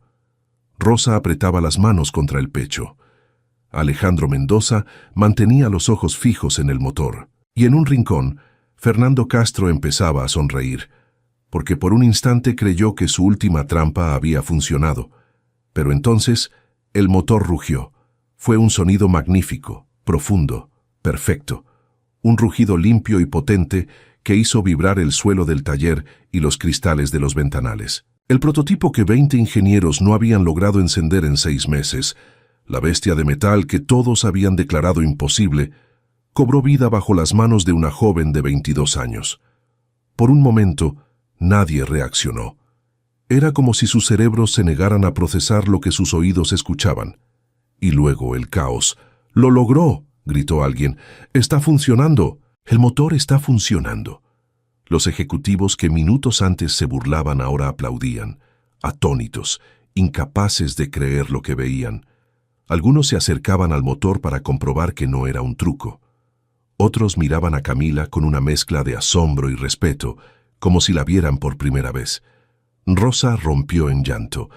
Rosa apretaba las manos contra el pecho. Alejandro Mendoza mantenía los ojos fijos en el motor, y en un rincón, Fernando Castro empezaba a sonreír, porque por un instante creyó que su última trampa había funcionado. Pero entonces, el motor rugió. Fue un sonido magnífico, profundo, perfecto. Un rugido limpio y potente que hizo vibrar el suelo del taller y los cristales de los ventanales. El prototipo que 20 ingenieros no habían logrado encender en 6 meses, la bestia de metal que todos habían declarado imposible, cobró vida bajo las manos de una joven de 22 años. Por un momento, nadie reaccionó. Era como si sus cerebros se negaran a procesar lo que sus oídos escuchaban. Y luego el caos. «¡Lo logró!», gritó alguien. «¡Está funcionando! El motor está funcionando». Los ejecutivos que minutos antes se burlaban ahora aplaudían, atónitos, incapaces de creer lo que veían. Algunos se acercaban al motor para comprobar que no era un truco. Otros miraban a Camila con una mezcla de asombro y respeto, como si la vieran por primera vez. Rosa rompió en llanto,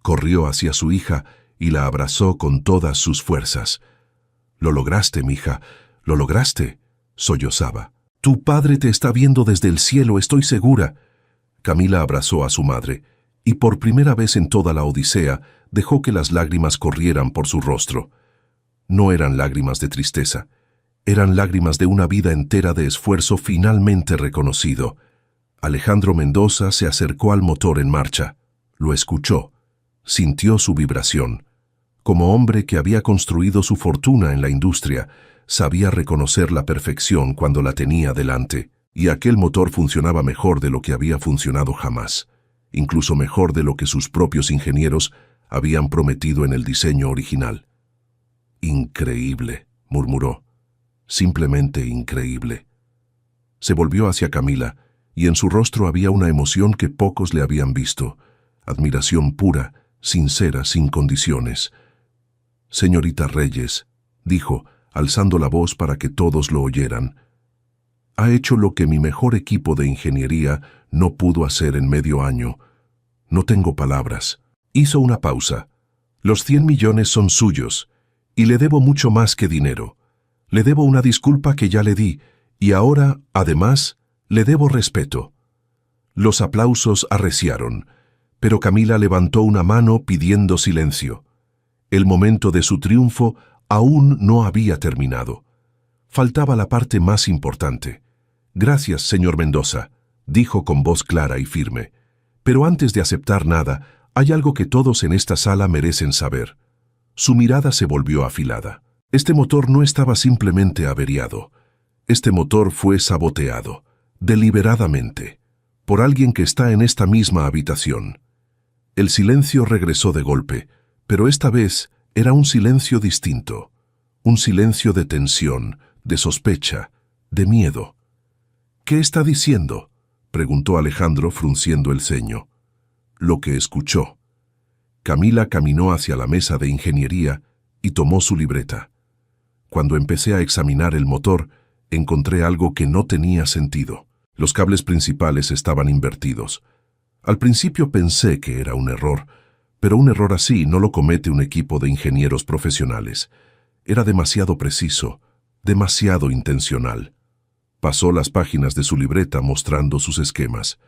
corrió hacia su hija y la abrazó con todas sus fuerzas. «Lo lograste, mija, lo lograste», sollozaba. «Tu padre te está viendo desde el cielo, estoy segura». Camila abrazó a su madre, y por primera vez en toda la odisea dejó que las lágrimas corrieran por su rostro. No eran lágrimas de tristeza, eran lágrimas de una vida entera de esfuerzo finalmente reconocido. Alejandro Mendoza se acercó al motor en marcha, lo escuchó, sintió su vibración. Como hombre que había construido su fortuna en la industria, sabía reconocer la perfección cuando la tenía delante, y aquel motor funcionaba mejor de lo que había funcionado jamás, incluso mejor de lo que sus propios ingenieros habían prometido en el diseño original. «Increíble», murmuró, «simplemente increíble». Se volvió hacia Camila, y en su rostro había una emoción que pocos le habían visto, admiración pura, sincera, sin condiciones. «Señorita Reyes», dijo, alzando la voz para que todos lo oyeran, «ha hecho lo que mi mejor equipo de ingeniería no pudo hacer en medio año. No tengo palabras». Hizo una pausa. «Los 100 millones son suyos, y le debo mucho más que dinero. Le debo una disculpa que ya le di, y ahora, además, le debo respeto». Los aplausos arreciaron, pero Camila levantó una mano pidiendo silencio. El momento de su triunfo aún no había terminado. Faltaba la parte más importante. «Gracias, señor Mendoza», dijo con voz clara y firme. «Pero antes de aceptar nada, hay algo que todos en esta sala merecen saber». Su mirada se volvió afilada. Este motor no estaba simplemente averiado. Este motor fue saboteado, deliberadamente, por alguien que está en esta misma habitación. El silencio regresó de golpe, pero esta vez era un silencio distinto. Un silencio de tensión, de sospecha, de miedo. «¿Qué está diciendo?», preguntó Alejandro frunciendo el ceño. «Lo que escuchó». Camila caminó hacia la mesa de ingeniería y tomó su libreta. Cuando empecé a examinar el motor, encontré algo que no tenía sentido. Los cables principales estaban invertidos. Al principio pensé que era un error, pero un error así no lo comete un equipo de ingenieros profesionales. Era demasiado preciso, demasiado intencional. Pasó las páginas de su libreta mostrando sus esquemas.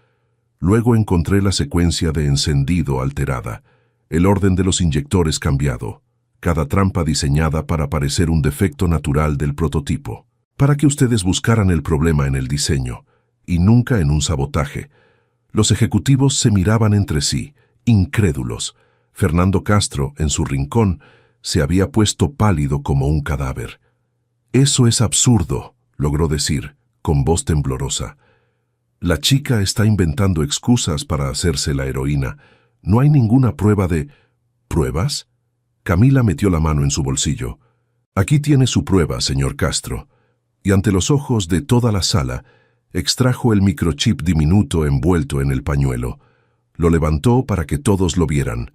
Luego encontré la secuencia de encendido alterada, el orden de los inyectores cambiado, cada trampa diseñada para parecer un defecto natural del prototipo, para que ustedes buscaran el problema en el diseño, y nunca en un sabotaje. Los ejecutivos se miraban entre sí, incrédulos. Fernando Castro, en su rincón, se había puesto pálido como un cadáver. «Eso es absurdo», logró decir, con voz temblorosa. «La chica está inventando excusas para hacerse la heroína. No hay ninguna prueba de...» «¿Pruebas?». Camila metió la mano en su bolsillo. Aquí tiene su prueba, señor Castro. Y ante los ojos de toda la sala, extrajo el microchip diminuto envuelto en el pañuelo. Lo levantó para que todos lo vieran.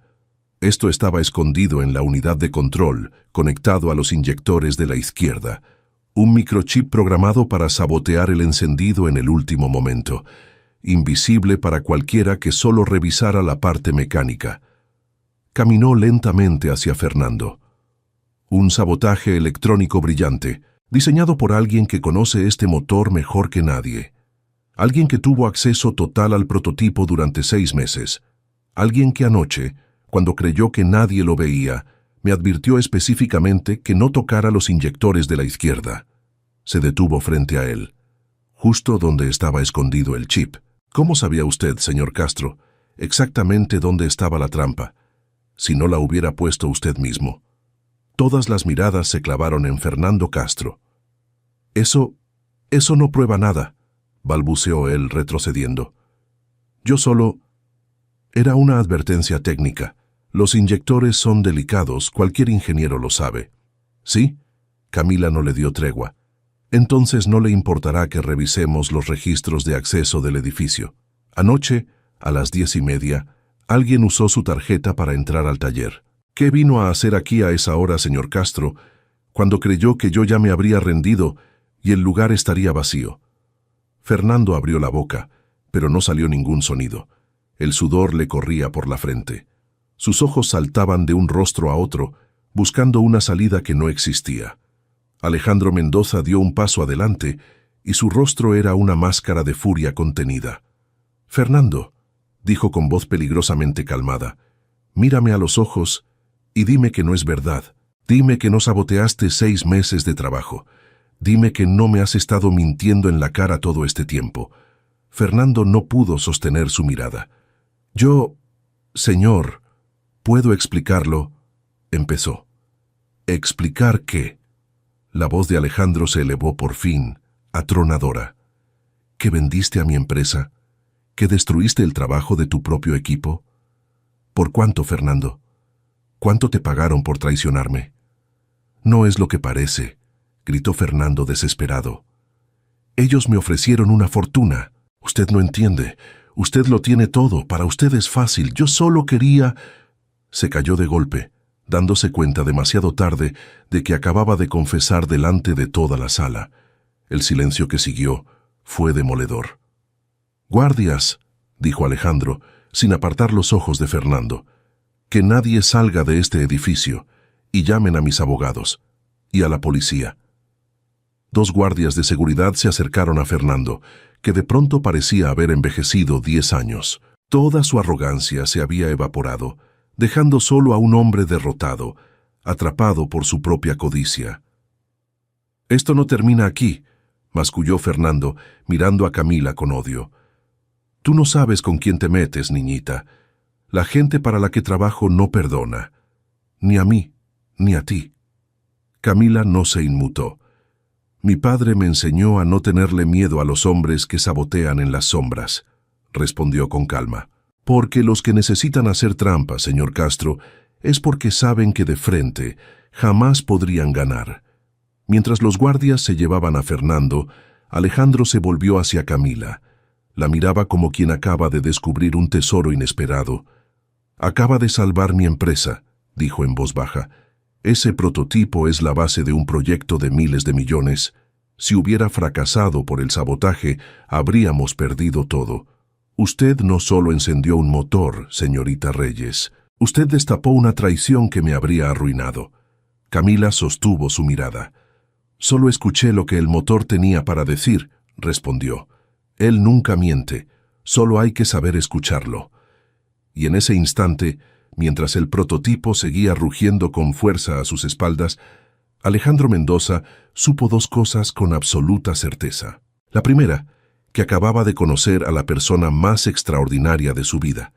Esto estaba escondido en la unidad de control, conectado a los inyectores de la izquierda. Un microchip programado para sabotear el encendido en el último momento, invisible para cualquiera que solo revisara la parte mecánica. Caminó lentamente hacia Fernando. Un sabotaje electrónico brillante, diseñado por alguien que conoce este motor mejor que nadie. Alguien que tuvo acceso total al prototipo durante 6 meses. Alguien que anoche, cuando creyó que nadie lo veía, me advirtió específicamente que no tocara los inyectores de la izquierda. Se detuvo frente a él, justo donde estaba escondido el chip. ¿Cómo sabía usted, señor Castro, exactamente dónde estaba la trampa, si no la hubiera puesto usted mismo? Todas las miradas se clavaron en Fernando Castro. Eso no prueba nada, balbuceó él retrocediendo. Yo solo... Era una advertencia técnica. Los inyectores son delicados, cualquier ingeniero lo sabe. ¿Sí? Camila no le dio tregua. Entonces no le importará que revisemos los registros de acceso del edificio. Anoche, a las 10:30, alguien usó su tarjeta para entrar al taller. ¿Qué vino a hacer aquí a esa hora, señor Castro, cuando creyó que yo ya me habría rendido y el lugar estaría vacío? Fernando abrió la boca, pero no salió ningún sonido. El sudor le corría por la frente. Sus ojos saltaban de un rostro a otro, buscando una salida que no existía. Alejandro Mendoza dio un paso adelante y su rostro era una máscara de furia contenida. «Fernando», dijo con voz peligrosamente calmada, «mírame a los ojos y dime que no es verdad. Dime que no saboteaste 6 meses de trabajo. Dime que no me has estado mintiendo en la cara todo este tiempo». Fernando no pudo sostener su mirada. «Yo, señor, ¿puedo explicarlo?», empezó. «¿Explicar qué?». La voz de Alejandro se elevó por fin, atronadora. ¿Que vendiste a mi empresa? ¿Que destruiste el trabajo de tu propio equipo? ¿Por cuánto, Fernando? ¿Cuánto te pagaron por traicionarme? No es lo que parece, gritó Fernando desesperado. Ellos me ofrecieron una fortuna. Usted no entiende. Usted lo tiene todo. Para usted es fácil. Yo solo quería... Se cayó de golpe, dándose cuenta demasiado tarde de que acababa de confesar delante de toda la sala. El silencio que siguió fue demoledor. «Guardias», dijo Alejandro, sin apartar los ojos de Fernando, «que nadie salga de este edificio y llamen a mis abogados y a la policía». 2 guardias de seguridad se acercaron a Fernando, que de pronto parecía haber envejecido 10 años. Toda su arrogancia se había evaporado, dejando solo a un hombre derrotado, atrapado por su propia codicia. «Esto no termina aquí», masculló Fernando, mirando a Camila con odio. «Tú no sabes con quién te metes, niñita. La gente para la que trabajo no perdona. Ni a mí, ni a ti». Camila no se inmutó. «Mi padre me enseñó a no tenerle miedo a los hombres que sabotean en las sombras», respondió con calma. «Porque los que necesitan hacer trampa, señor Castro, es porque saben que de frente jamás podrían ganar». Mientras los guardias se llevaban a Fernando, Alejandro se volvió hacia Camila. La miraba como quien acaba de descubrir un tesoro inesperado. «Acaba de salvar mi empresa», dijo en voz baja. «Ese prototipo es la base de un proyecto de miles de millones. Si hubiera fracasado por el sabotaje, habríamos perdido todo. Usted no solo encendió un motor, señorita Reyes. Usted destapó una traición que me habría arruinado». Camila sostuvo su mirada. «Solo escuché lo que el motor tenía para decir», respondió. «Él nunca miente, solo hay que saber escucharlo». Y en ese instante, mientras el prototipo seguía rugiendo con fuerza a sus espaldas, Alejandro Mendoza supo 2 cosas con absoluta certeza. La primera, que acababa de conocer a la persona más extraordinaria de su vida.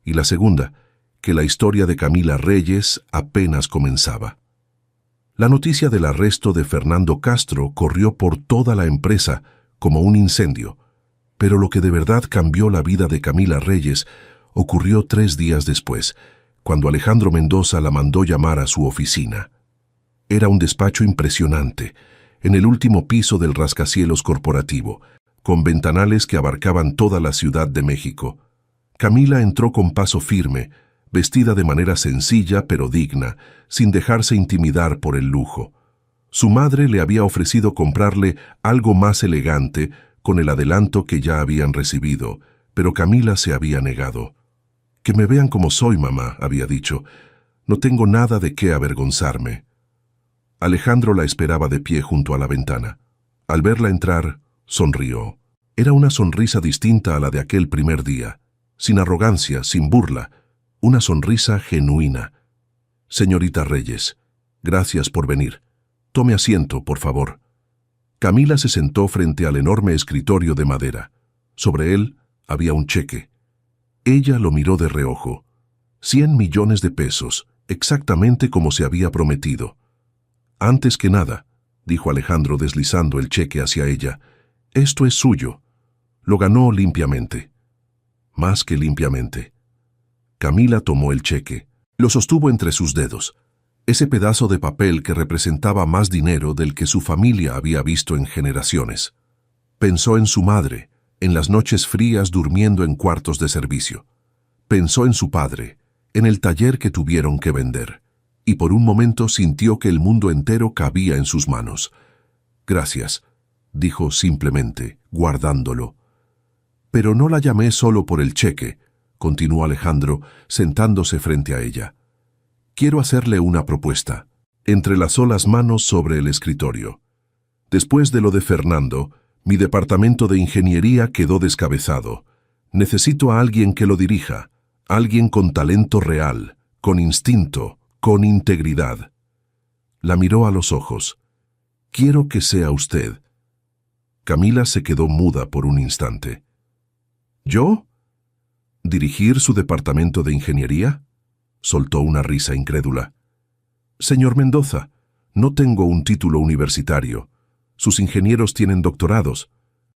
Y la segunda, que la historia de Camila Reyes apenas comenzaba. La noticia del arresto de Fernando Castro corrió por toda la empresa como un incendio, pero lo que de verdad cambió la vida de Camila Reyes ocurrió 3 días después, cuando Alejandro Mendoza la mandó llamar a su oficina. Era un despacho impresionante, en el último piso del rascacielos corporativo, con ventanales que abarcaban toda la Ciudad de México. Camila entró con paso firme, vestida de manera sencilla pero digna, sin dejarse intimidar por el lujo. Su madre le había ofrecido comprarle algo más elegante con el adelanto que ya habían recibido, pero Camila se había negado. «Que me vean como soy, mamá», había dicho. «No tengo nada de qué avergonzarme». Alejandro la esperaba de pie junto a la ventana. Al verla entrar, sonrió. Era una sonrisa distinta a la de aquel primer día, sin arrogancia, sin burla, una sonrisa genuina. «Señorita Reyes, gracias por venir. Tome asiento, por favor». Camila se sentó frente al enorme escritorio de madera. Sobre él había un cheque. Ella lo miró de reojo. 100 millones de pesos, exactamente como se había prometido. «Antes que nada», dijo Alejandro deslizando el cheque hacia ella, «esto es suyo. Lo ganó limpiamente». Más que limpiamente. Camila tomó el cheque. Lo sostuvo entre sus dedos. Ese pedazo de papel que representaba más dinero del que su familia había visto en generaciones. Pensó en su madre, en las noches frías durmiendo en cuartos de servicio. Pensó en su padre, en el taller que tuvieron que vender. Y por un momento sintió que el mundo entero cabía en sus manos. «Gracias», dijo simplemente, guardándolo. «Pero no la llamé solo por el cheque», continuó Alejandro, sentándose frente a ella. «Quiero hacerle una propuesta». Entrelazó las manos sobre el escritorio. «Después de lo de Fernando, mi departamento de ingeniería quedó descabezado. Necesito a alguien que lo dirija, alguien con talento real, con instinto, con integridad». La miró a los ojos. «Quiero que sea usted». Camila se quedó muda por un instante. «¿Yo? ¿Dirigir su departamento de ingeniería?», soltó una risa incrédula. «Señor Mendoza, no tengo un título universitario. Sus ingenieros tienen doctorados.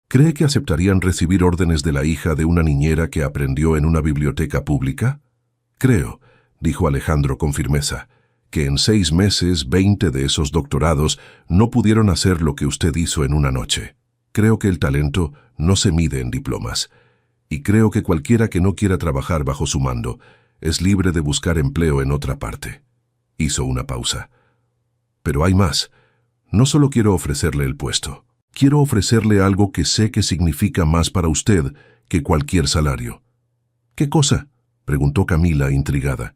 ¿Cree que aceptarían recibir órdenes de la hija de una niñera que aprendió en una biblioteca pública? Creo», dijo Alejandro con firmeza, «que en 6 meses 20 de esos doctorados no pudieron hacer lo que usted hizo en una noche. Creo que el talento no se mide en diplomas. Y creo que cualquiera que no quiera trabajar bajo su mando es libre de buscar empleo en otra parte». Hizo una pausa. «Pero hay más. No solo quiero ofrecerle el puesto. Quiero ofrecerle algo que sé que significa más para usted que cualquier salario». «¿Qué cosa?», preguntó Camila, intrigada.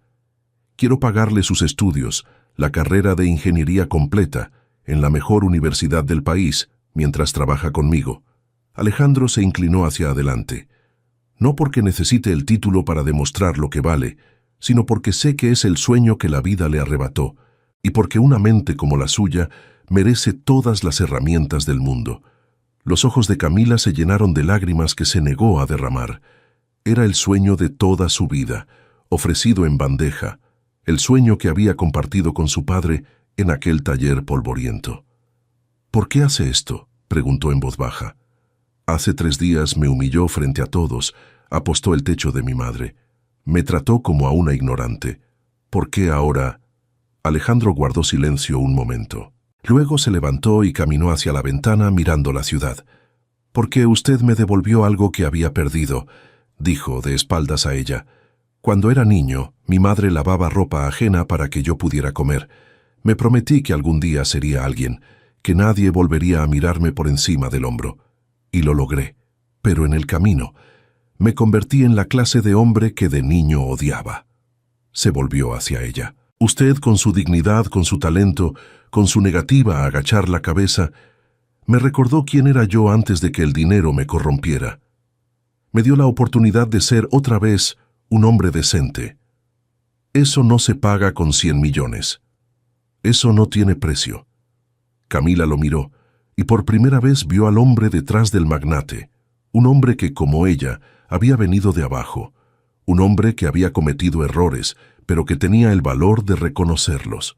«Quiero pagarle sus estudios, la carrera de ingeniería completa, en la mejor universidad del país, mientras trabaja conmigo». Alejandro se inclinó hacia adelante. «No porque necesite el título para demostrar lo que vale, sino porque sé que es el sueño que la vida le arrebató, y porque una mente como la suya merece todas las herramientas del mundo». Los ojos de Camila se llenaron de lágrimas que se negó a derramar. Era el sueño de toda su vida, ofrecido en bandeja, el sueño que había compartido con su padre en aquel taller polvoriento. «¿Por qué hace esto?», preguntó en voz baja. «Hace 3 días me humilló frente a todos, apostó el techo de mi madre. Me trató como a una ignorante. ¿Por qué ahora?» Alejandro guardó silencio un momento. Luego se levantó y caminó hacia la ventana mirando la ciudad. «Porque usted me devolvió algo que había perdido», dijo de espaldas a ella. «Cuando era niño, mi madre lavaba ropa ajena para que yo pudiera comer. Me prometí que algún día sería alguien, que nadie volvería a mirarme por encima del hombro. Y lo logré. Pero en el camino, me convertí en la clase de hombre que de niño odiaba». Se volvió hacia ella. «Usted, con su dignidad, con su talento, con su negativa a agachar la cabeza, me recordó quién era yo antes de que el dinero me corrompiera. Me dio la oportunidad de ser otra vez un hombre decente. Eso no se paga con 100 millones. Eso no tiene precio». Camila lo miró, y por primera vez vio al hombre detrás del magnate, un hombre que, como ella, había venido de abajo, un hombre que había cometido errores, pero que tenía el valor de reconocerlos.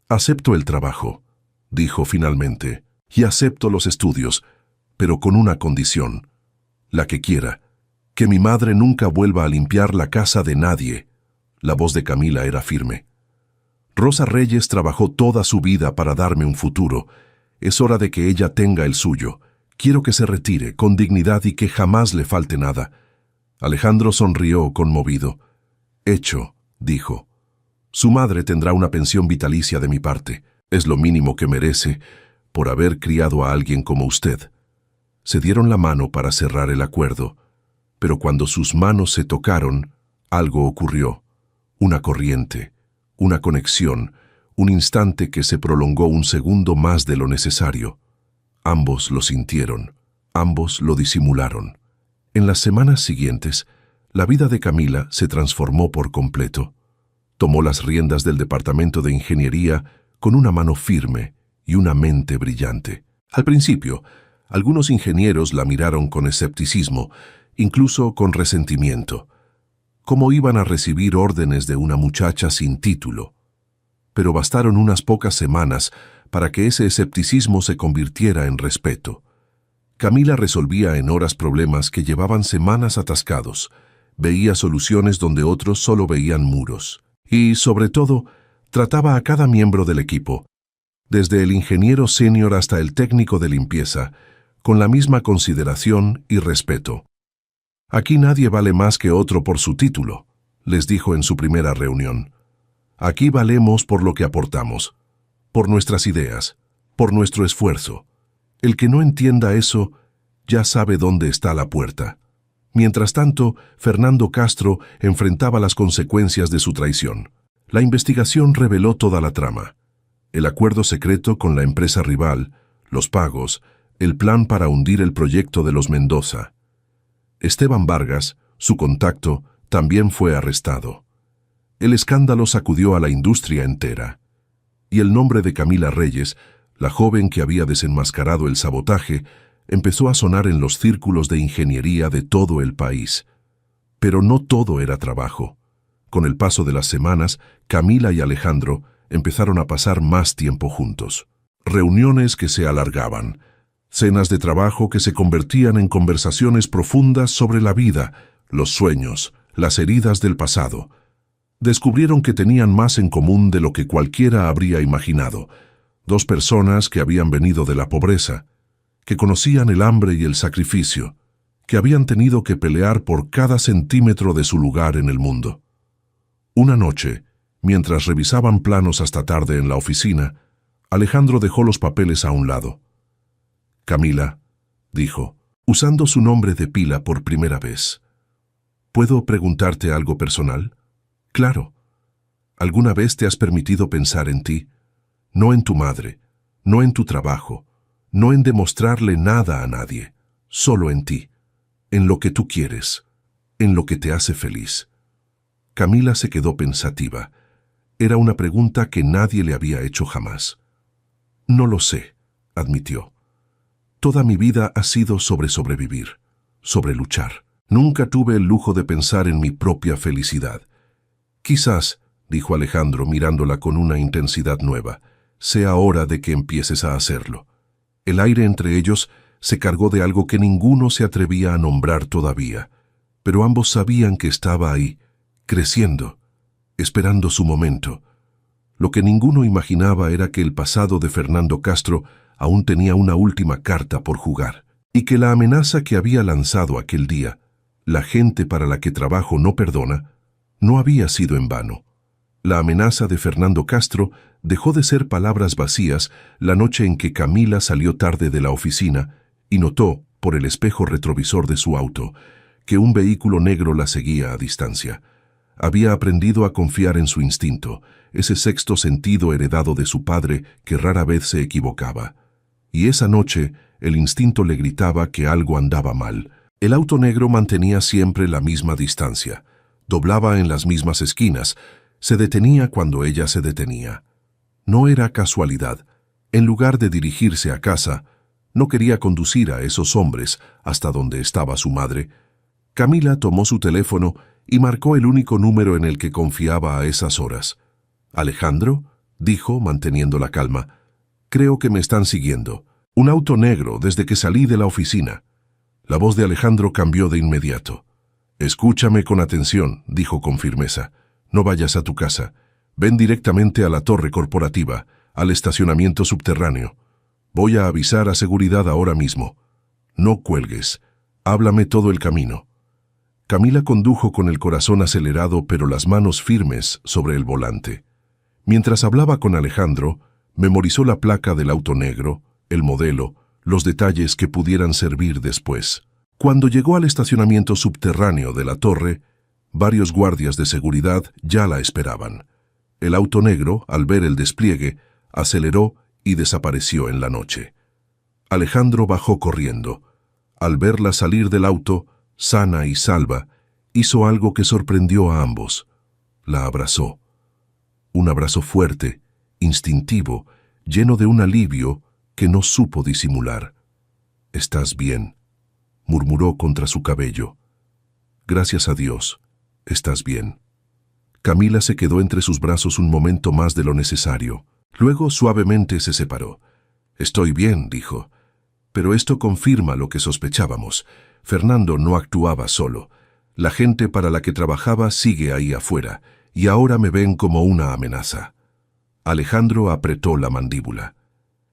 «Acepto el trabajo», dijo finalmente, «y acepto los estudios, pero con una condición, la que quiera, que mi madre nunca vuelva a limpiar la casa de nadie». La voz de Camila era firme. Rosa Reyes trabajó toda su vida para darme un futuro. Es hora de que ella tenga el suyo. Quiero que se retire con dignidad y que jamás le falte nada». Alejandro sonrió conmovido. «Hecho», dijo. «Su madre tendrá una pensión vitalicia de mi parte. Es lo mínimo que merece por haber criado a alguien como usted». Se dieron la mano para cerrar el acuerdo, pero cuando sus manos se tocaron, algo ocurrió. Una corriente, una conexión, un instante que se prolongó un segundo más de lo necesario. Ambos lo sintieron, ambos lo disimularon. En las semanas siguientes, la vida de Camila se transformó por completo. Tomó las riendas del departamento de ingeniería con una mano firme y una mente brillante. Al principio, algunos ingenieros la miraron con escepticismo, incluso con resentimiento. ¿Cómo iban a recibir órdenes de una muchacha sin título? Pero bastaron unas pocas semanas para que ese escepticismo se convirtiera en respeto. Camila resolvía en horas problemas que llevaban semanas atascados, veía soluciones donde otros solo veían muros. Y, sobre todo, trataba a cada miembro del equipo, desde el ingeniero senior hasta el técnico de limpieza, con la misma consideración y respeto. «Aquí nadie vale más que otro por su título», les dijo en su primera reunión. «Aquí valemos por lo que aportamos, por nuestras ideas, por nuestro esfuerzo. El que no entienda eso ya sabe dónde está la puerta». Mientras tanto, Fernando Castro enfrentaba las consecuencias de su traición. La investigación reveló toda la trama. El acuerdo secreto con la empresa rival, los pagos, el plan para hundir el proyecto de los Mendoza. Esteban Vargas, su contacto, también fue arrestado. El escándalo sacudió a la industria entera. Y el nombre de Camila Reyes, la joven que había desenmascarado el sabotaje, empezó a sonar en los círculos de ingeniería de todo el país. Pero no todo era trabajo. Con el paso de las semanas, Camila y Alejandro empezaron a pasar más tiempo juntos. Reuniones que se alargaban, cenas de trabajo que se convertían en conversaciones profundas sobre la vida, los sueños, las heridas del pasado. Descubrieron que tenían más en común de lo que cualquiera habría imaginado. Dos personas que habían venido de la pobreza, que conocían el hambre y el sacrificio, que habían tenido que pelear por cada centímetro de su lugar en el mundo. Una noche, mientras revisaban planos hasta tarde en la oficina, Alejandro dejó los papeles a un lado. «Camila», dijo, usando su nombre de pila por primera vez, «¿puedo preguntarte algo personal?» «Claro. ¿Alguna vez te has permitido pensar en ti? No en tu madre, no en tu trabajo, no en demostrarle nada a nadie, solo en ti, en lo que tú quieres, en lo que te hace feliz». Camila se quedó pensativa. Era una pregunta que nadie le había hecho jamás. «No lo sé», admitió. «Toda mi vida ha sido sobre sobrevivir, sobre luchar. Nunca tuve el lujo de pensar en mi propia felicidad. Quizás», dijo Alejandro mirándola con una intensidad nueva, «sea hora de que empieces a hacerlo». El aire entre ellos se cargó de algo que ninguno se atrevía a nombrar todavía, pero ambos sabían que estaba ahí, creciendo, esperando su momento. Lo que ninguno imaginaba era que el pasado de Fernando Castro aún tenía una última carta por jugar, y que la amenaza que había lanzado aquel día, la gente para la que trabajo no perdona, no había sido en vano. La amenaza de Fernando Castro dejó de ser palabras vacías la noche en que Camila salió tarde de la oficina y notó, por el espejo retrovisor de su auto, que un vehículo negro la seguía a distancia. Había aprendido a confiar en su instinto, ese sexto sentido heredado de su padre que rara vez se equivocaba. Y esa noche el instinto le gritaba que algo andaba mal. El auto negro mantenía siempre la misma distancia, doblaba en las mismas esquinas, se detenía cuando ella se detenía. No era casualidad. En lugar de dirigirse a casa, no quería conducir a esos hombres hasta donde estaba su madre. Camila tomó su teléfono y marcó el único número en el que confiaba a esas horas. «¿Alejandro?», dijo, manteniendo la calma. «Creo que me están siguiendo. Un auto negro desde que salí de la oficina». La voz de Alejandro cambió de inmediato. «Escúchame con atención», dijo con firmeza. «No vayas a tu casa. Ven directamente a la torre corporativa, al estacionamiento subterráneo. Voy a avisar a seguridad ahora mismo. No cuelgues. Háblame todo el camino. Camila condujo con el corazón acelerado pero las manos firmes sobre el volante. Mientras hablaba con Alejandro, memorizó la placa del auto negro, el modelo, los detalles que pudieran servir después. Cuando llegó al estacionamiento subterráneo de la torre, varios guardias de seguridad ya la esperaban. El auto negro, al ver el despliegue, aceleró y desapareció en la noche. Alejandro bajó corriendo. Al verla salir del auto, sana y salva, hizo algo que sorprendió a ambos. La abrazó. Un abrazo fuerte, instintivo, lleno de un alivio que no supo disimular. «¿Estás bien?», murmuró contra su cabello. «Gracias a Dios, estás bien». Camila se quedó entre sus brazos un momento más de lo necesario. Luego suavemente se separó. «Estoy bien», dijo. Pero esto confirma lo que sospechábamos. Fernando no actuaba solo. La gente para la que trabajaba sigue ahí afuera, y ahora me ven como una amenaza. Alejandro apretó la mandíbula.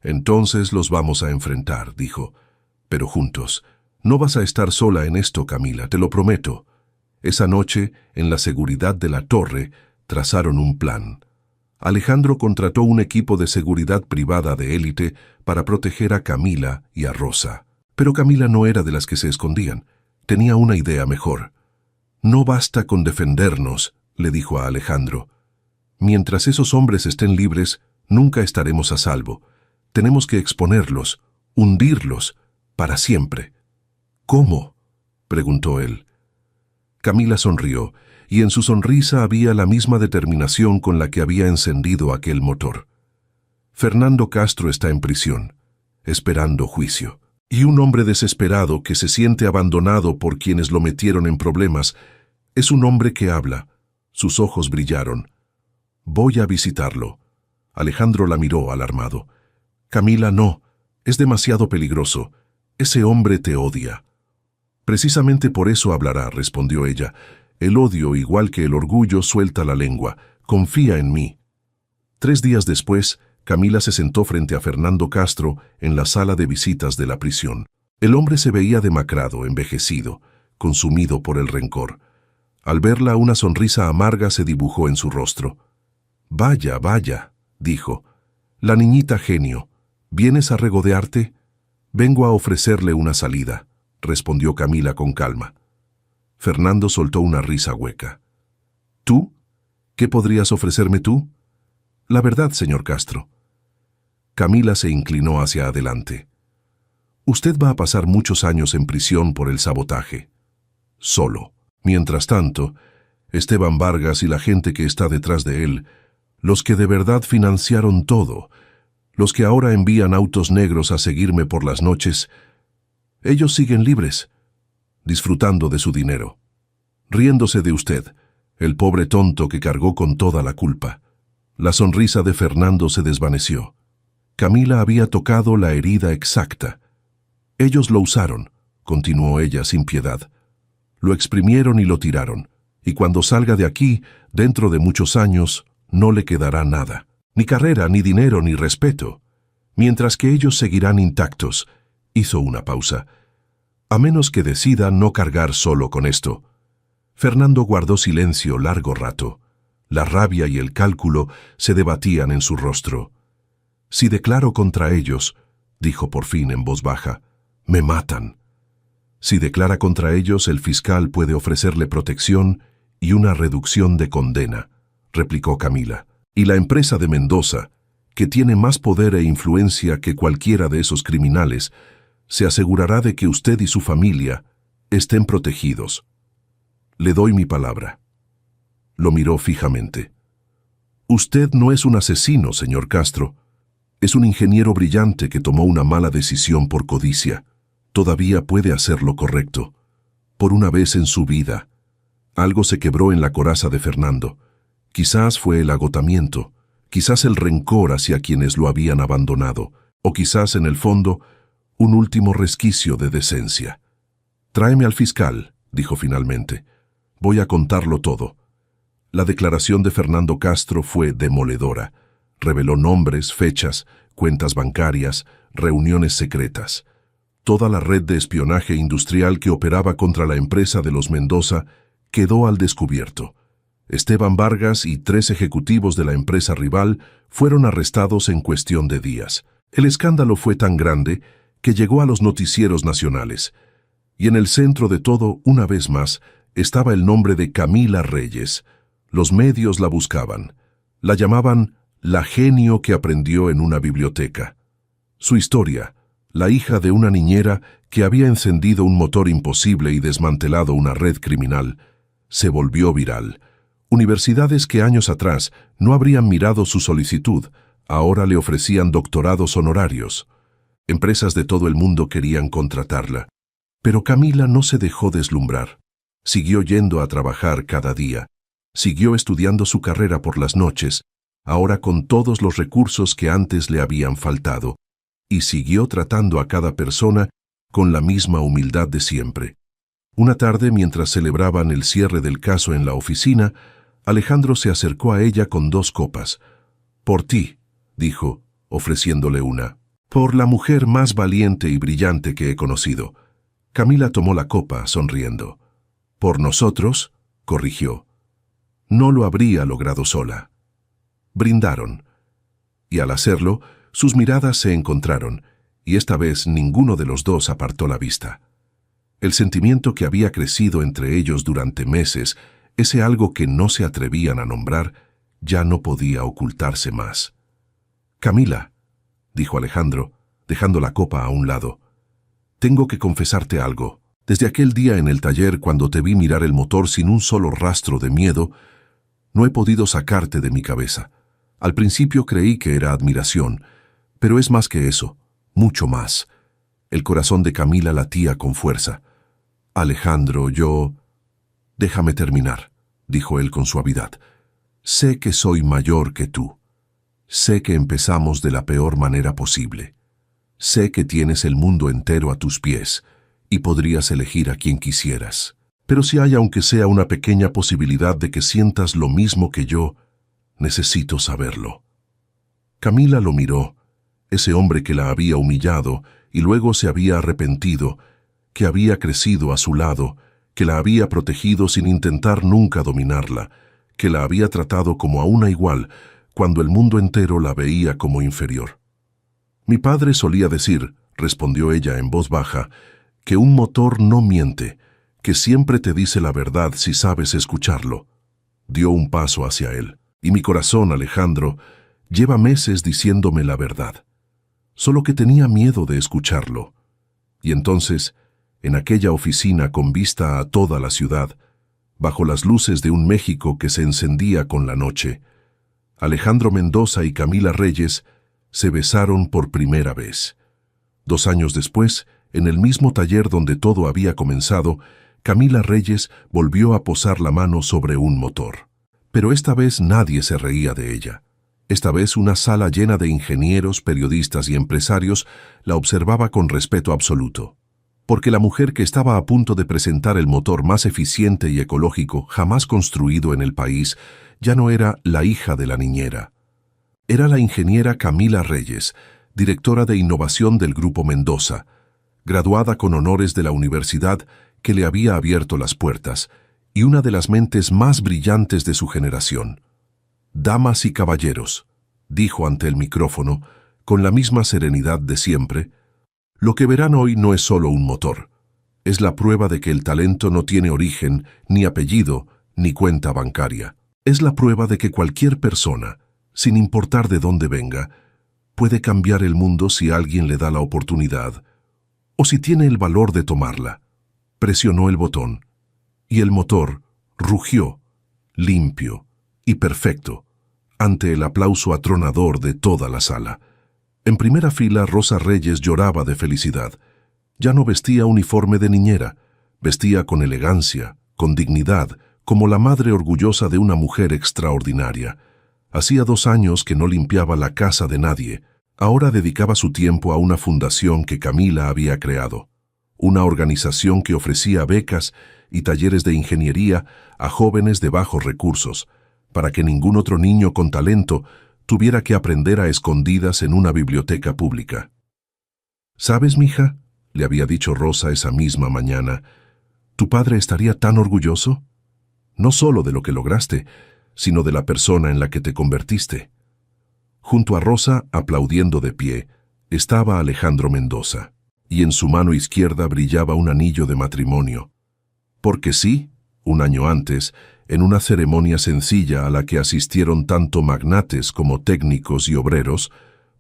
«Entonces los vamos a enfrentar», dijo. «Pero juntos. No vas a estar sola en esto, Camila, te lo prometo». Esa noche, en la seguridad de la torre, trazaron un plan. Alejandro contrató un equipo de seguridad privada de élite para proteger a Camila y a Rosa. Pero Camila no era de las que se escondían. Tenía una idea mejor. «No basta con defendernos», le dijo a Alejandro. «Mientras esos hombres estén libres, nunca estaremos a salvo. Tenemos que exponerlos, hundirlos, para siempre». «¿Cómo?», preguntó él. Camila sonrió, y en su sonrisa había la misma determinación con la que había encendido aquel motor. «Fernando Castro está en prisión, esperando juicio. Y un hombre desesperado que se siente abandonado por quienes lo metieron en problemas es un hombre que habla». Sus ojos brillaron. «Voy a visitarlo». Alejandro la miró alarmado. «Camila, no. Es demasiado peligroso. Ese hombre te odia». «Precisamente por eso hablará», respondió ella. «El odio, igual que el orgullo, suelta la lengua. Confía en mí». 3 días después, Camila se sentó frente a Fernando Castro en la sala de visitas de la prisión. El hombre se veía demacrado, envejecido, consumido por el rencor. Al verla, una sonrisa amarga se dibujó en su rostro. «Vaya, vaya», dijo. «La niñita genio. ¿Vienes a regodearte?» «Vengo a ofrecerle una salida», respondió Camila con calma. Fernando soltó una risa hueca. «¿Tú? ¿Qué podrías ofrecerme tú?» «La verdad, señor Castro». Camila se inclinó hacia adelante. «Usted va a pasar muchos años en prisión por el sabotaje. Solo. Mientras tanto, Esteban Vargas y la gente que está detrás de él, los que de verdad financiaron todo, los que ahora envían autos negros a seguirme por las noches, ellos siguen libres, disfrutando de su dinero, riéndose de usted, el pobre tonto que cargó con toda la culpa». La sonrisa de Fernando se desvaneció. Camila había tocado la herida exacta. «Ellos lo usaron», continuó ella sin piedad. «Lo exprimieron y lo tiraron, y cuando salga de aquí, dentro de muchos años, no le quedará nada. Ni carrera, ni dinero, ni respeto. Mientras que ellos seguirán intactos». Hizo una pausa. «A menos que decida no cargar solo con esto». Fernando guardó silencio largo rato. La rabia y el cálculo se debatían en su rostro. «Si declaro contra ellos», dijo por fin en voz baja, «me matan». «Si declara contra ellos, el fiscal puede ofrecerle protección y una reducción de condena», replicó Camila. «Y la empresa de Mendoza, que tiene más poder e influencia que cualquiera de esos criminales, se asegurará de que usted y su familia estén protegidos. Le doy mi palabra». Lo miró fijamente. «Usted no es un asesino, señor Castro. Es un ingeniero brillante que tomó una mala decisión por codicia. Todavía puede hacer lo correcto. Por una vez en su vida». Algo se quebró en la coraza de Fernando. Quizás fue el agotamiento, quizás el rencor hacia quienes lo habían abandonado, o quizás, en el fondo, un último resquicio de decencia. «Tráeme al fiscal», dijo finalmente. «Voy a contarlo todo». La declaración de Fernando Castro fue demoledora. Reveló nombres, fechas, cuentas bancarias, reuniones secretas. Toda la red de espionaje industrial que operaba contra la empresa de los Mendoza quedó al descubierto. Esteban Vargas y 3 ejecutivos de la empresa rival fueron arrestados en cuestión de días. El escándalo fue tan grande que llegó a los noticieros nacionales. Y en el centro de todo, una vez más, estaba el nombre de Camila Reyes. Los medios la buscaban. La llamaban la genio que aprendió en una biblioteca. Su historia, la hija de una niñera que había encendido un motor imposible y desmantelado una red criminal, se volvió viral. Universidades que años atrás no habrían mirado su solicitud, ahora le ofrecían doctorados honorarios. Empresas de todo el mundo querían contratarla. Pero Camila no se dejó deslumbrar. Siguió yendo a trabajar cada día. Siguió estudiando su carrera por las noches, ahora con todos los recursos que antes le habían faltado, y siguió tratando a cada persona con la misma humildad de siempre. Una tarde, mientras celebraban el cierre del caso en la oficina, Alejandro se acercó a ella con 2 copas. «Por ti», dijo, ofreciéndole una. «Por la mujer más valiente y brillante que he conocido». Camila tomó la copa, sonriendo. «Por nosotros», corrigió. No lo habría logrado sola. Brindaron. Y al hacerlo, sus miradas se encontraron, y esta vez ninguno de los dos apartó la vista. El sentimiento que había crecido entre ellos durante meses, ese algo que no se atrevían a nombrar, ya no podía ocultarse más. «Camila», dijo Alejandro, dejando la copa a un lado, «tengo que confesarte algo. Desde aquel día en el taller cuando te vi mirar el motor sin un solo rastro de miedo, no he podido sacarte de mi cabeza. Al principio creí que era admiración, pero es más que eso, mucho más». El corazón de Camila latía con fuerza. «Alejandro, yo...» «Déjame terminar», dijo él con suavidad. «Sé que soy mayor que tú. Sé que empezamos de la peor manera posible. Sé que tienes el mundo entero a tus pies y podrías elegir a quien quisieras. Pero si hay aunque sea una pequeña posibilidad de que sientas lo mismo que yo, necesito saberlo». Camila lo miró, ese hombre que la había humillado y luego se había arrepentido, que había crecido a su lado, que la había protegido sin intentar nunca dominarla, que la había tratado como a una igual cuando el mundo entero la veía como inferior. «Mi padre solía decir», respondió ella en voz baja, «que un motor no miente, que siempre te dice la verdad si sabes escucharlo». Dio un paso hacia él, y mi corazón, Alejandro, lleva meses diciéndome la verdad. Solo que tenía miedo de escucharlo. Y entonces, en aquella oficina con vista a toda la ciudad, bajo las luces de un México que se encendía con la noche, Alejandro Mendoza y Camila Reyes se besaron por primera vez. 2 años después, en el mismo taller donde todo había comenzado, Camila Reyes volvió a posar la mano sobre un motor. Pero esta vez nadie se reía de ella. Esta vez una sala llena de ingenieros, periodistas y empresarios la observaba con respeto absoluto. Porque la mujer que estaba a punto de presentar el motor más eficiente y ecológico jamás construido en el país ya no era la hija de la niñera. Era la ingeniera Camila Reyes, directora de innovación del Grupo Mendoza, graduada con honores de la universidad que le había abierto las puertas, y una de las mentes más brillantes de su generación. «Damas y caballeros», dijo ante el micrófono, con la misma serenidad de siempre, «lo que verán hoy no es solo un motor. Es la prueba de que el talento no tiene origen, ni apellido, ni cuenta bancaria. Es la prueba de que cualquier persona, sin importar de dónde venga, puede cambiar el mundo si alguien le da la oportunidad, o si tiene el valor de tomarla». Presionó el botón, y el motor rugió, limpio y perfecto, ante el aplauso atronador de toda la sala. En primera fila, Rosa Reyes lloraba de felicidad. Ya no vestía uniforme de niñera, vestía con elegancia, con dignidad, como la madre orgullosa de una mujer extraordinaria. Hacía 2 años que no limpiaba la casa de nadie. Ahora dedicaba su tiempo a una fundación que Camila había creado. Una organización que ofrecía becas y talleres de ingeniería a jóvenes de bajos recursos, para que ningún otro niño con talento tuviera que aprender a escondidas en una biblioteca pública. «¿Sabes, mija?», le había dicho Rosa esa misma mañana, «tu padre estaría tan orgulloso, no solo de lo que lograste, sino de la persona en la que te convertiste». Junto a Rosa, aplaudiendo de pie, estaba Alejandro Mendoza, y en su mano izquierda brillaba un anillo de matrimonio. Porque sí, un año antes, en una ceremonia sencilla a la que asistieron tanto magnates como técnicos y obreros,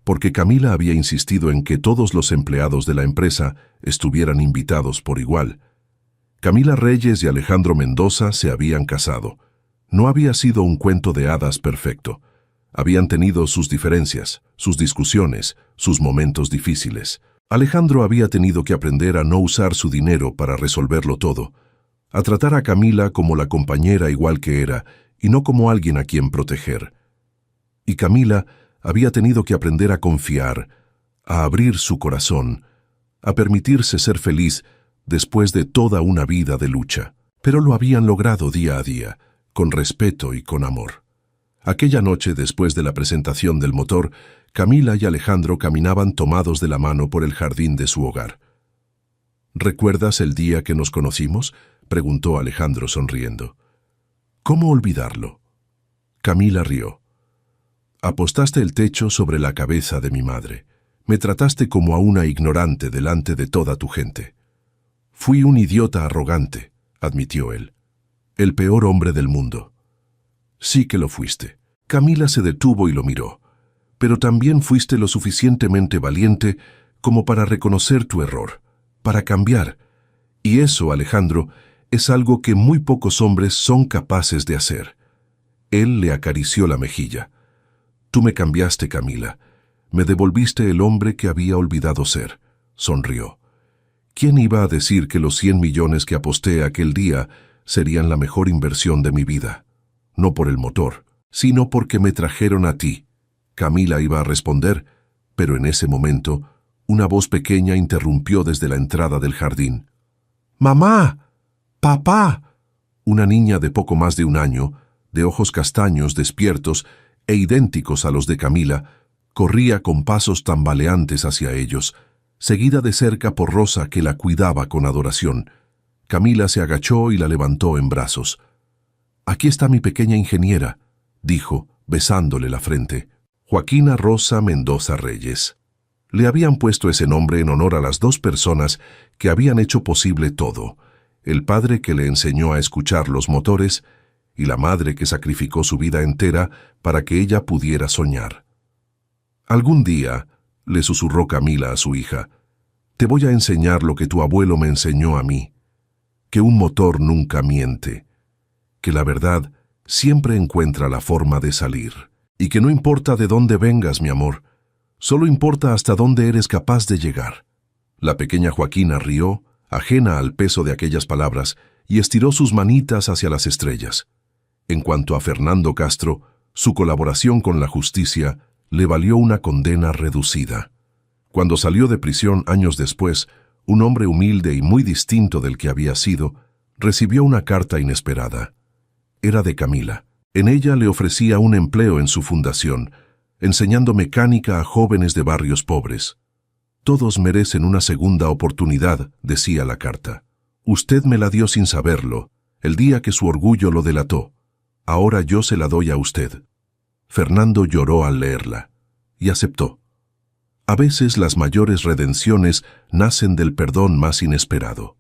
porque Camila había insistido en que todos los empleados de la empresa estuvieran invitados por igual. Camila Reyes y Alejandro Mendoza se habían casado. No había sido un cuento de hadas perfecto. Habían tenido sus diferencias, sus discusiones, sus momentos difíciles. Alejandro había tenido que aprender a no usar su dinero para resolverlo todo, a tratar a Camila como la compañera igual que era y no como alguien a quien proteger. Y Camila había tenido que aprender a confiar, a abrir su corazón, a permitirse ser feliz después de toda una vida de lucha. Pero lo habían logrado día a día, con respeto y con amor. Aquella noche, después de la presentación del motor, Camila y Alejandro caminaban tomados de la mano por el jardín de su hogar. «¿Recuerdas el día que nos conocimos?», preguntó Alejandro sonriendo. «¿Cómo olvidarlo?». Camila rió. «Apostaste el techo sobre la cabeza de mi madre. Me trataste como a una ignorante delante de toda tu gente». «Fui un idiota arrogante», admitió él. «El peor hombre del mundo». «Sí que lo fuiste». Camila se detuvo y lo miró. «Pero también fuiste lo suficientemente valiente como para reconocer tu error, para cambiar. Y eso, Alejandro, es algo que muy pocos hombres son capaces de hacer». Él le acarició la mejilla. «Tú me cambiaste, Camila. Me devolviste el hombre que había olvidado ser», sonrió. «¿Quién iba a decir que los 100 millones que aposté aquel día serían la mejor inversión de mi vida? No por el motor, sino porque me trajeron a ti». Camila iba a responder, pero en ese momento, una voz pequeña interrumpió desde la entrada del jardín. «¡Mamá! ¡Papá!». Una niña de poco más de un año, de ojos castaños despiertos e idénticos a los de Camila, corría con pasos tambaleantes hacia ellos, seguida de cerca por Rosa, que la cuidaba con adoración. Camila se agachó y la levantó en brazos. «Aquí está mi pequeña ingeniera», dijo, besándole la frente. Joaquina Rosa Mendoza Reyes. Le habían puesto ese nombre en honor a las dos personas que habían hecho posible todo: el padre que le enseñó a escuchar los motores y la madre que sacrificó su vida entera para que ella pudiera soñar. «Algún día», le susurró Camila a su hija, «te voy a enseñar lo que tu abuelo me enseñó a mí, que un motor nunca miente, que la verdad siempre encuentra la forma de salir, y que no importa de dónde vengas, mi amor, solo importa hasta dónde eres capaz de llegar». La pequeña Joaquina rió, ajena al peso de aquellas palabras, y estiró sus manitas hacia las estrellas. En cuanto a Fernando Castro, su colaboración con la justicia le valió una condena reducida. Cuando salió de prisión años después, un hombre humilde y muy distinto del que había sido, recibió una carta inesperada. Era de Camila. En ella le ofrecía un empleo en su fundación, enseñando mecánica a jóvenes de barrios pobres. «Todos merecen una segunda oportunidad», decía la carta. «Usted me la dio sin saberlo, el día que su orgullo lo delató. Ahora yo se la doy a usted». Fernando lloró al leerla y aceptó. A veces las mayores redenciones nacen del perdón más inesperado.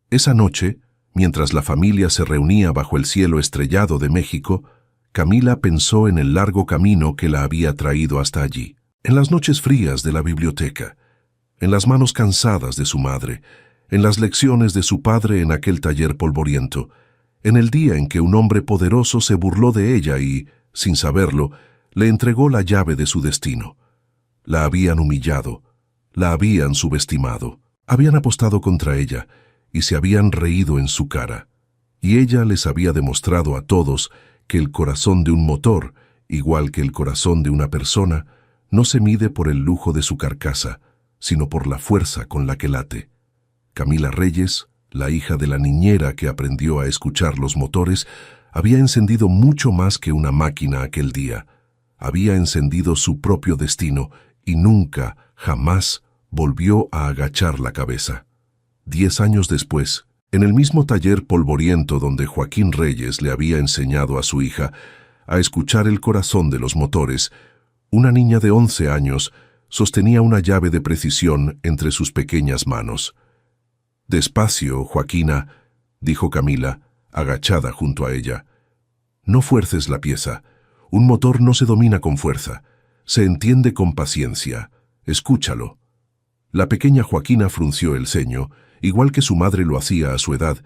Esa noche, mientras la familia se reunía bajo el cielo estrellado de México, Camila pensó en el largo camino que la había traído hasta allí, en las noches frías de la biblioteca, en las manos cansadas de su madre, en las lecciones de su padre en aquel taller polvoriento, en el día en que un hombre poderoso se burló de ella y, sin saberlo, le entregó la llave de su destino. La habían humillado, la habían subestimado, habían apostado contra ella y se habían reído en su cara. Y ella les había demostrado a todos que el corazón de un motor, igual que el corazón de una persona, no se mide por el lujo de su carcasa, sino por la fuerza con la que late. Camila Reyes, la hija de la niñera que aprendió a escuchar los motores, Había encendido mucho más que una máquina aquel día. Había encendido su propio destino y nunca, jamás, volvió a agachar la cabeza. 10 años después, en el mismo taller polvoriento donde Joaquín Reyes le había enseñado a su hija a escuchar el corazón de los motores, una niña de 11 años sostenía una llave de precisión entre sus pequeñas manos. «Despacio, Joaquina», dijo Camila, agachada junto a ella. «No fuerces la pieza. Un motor no se domina con fuerza. Se entiende con paciencia. Escúchalo». La pequeña Joaquina frunció el ceño, igual que su madre lo hacía a su edad,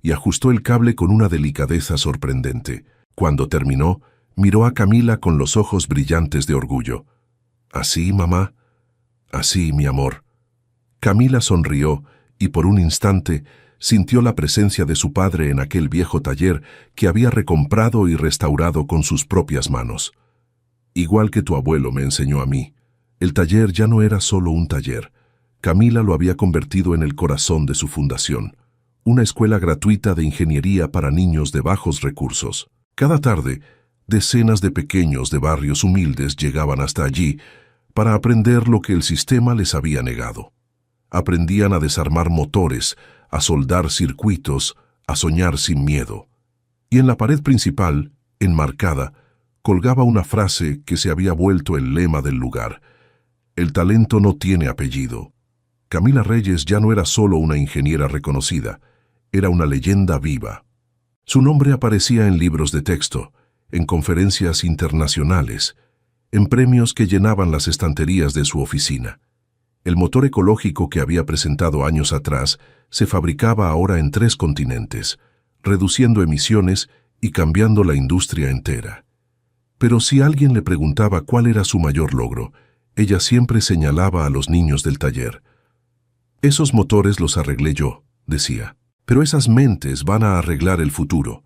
y ajustó el cable con una delicadeza sorprendente. Cuando terminó, miró a Camila con los ojos brillantes de orgullo. «¿Así, mamá?» «Así, mi amor». Camila sonrió y por un instante sintió la presencia de su padre en aquel viejo taller que había recomprado y restaurado con sus propias manos. «Igual que tu abuelo me enseñó a mí, el taller ya no era solo un taller. Camila lo había convertido en el corazón de su fundación, una escuela gratuita de ingeniería para niños de bajos recursos. Cada tarde, decenas de pequeños de barrios humildes llegaban hasta allí para aprender lo que el sistema les había negado. Aprendían a desarmar motores, a soldar circuitos, a soñar sin miedo. Y en la pared principal, enmarcada, colgaba una frase que se había vuelto el lema del lugar: «El talento no tiene apellido». Camila Reyes ya no era solo una ingeniera reconocida, era una leyenda viva. Su nombre aparecía en libros de texto, en conferencias internacionales, en premios que llenaban las estanterías de su oficina. El motor ecológico que había presentado años atrás se fabricaba ahora en 3 continentes, reduciendo emisiones y cambiando la industria entera. Pero si alguien le preguntaba cuál era su mayor logro, ella siempre señalaba a los niños del taller. «Esos motores los arreglé yo», decía, «pero esas mentes van a arreglar el futuro».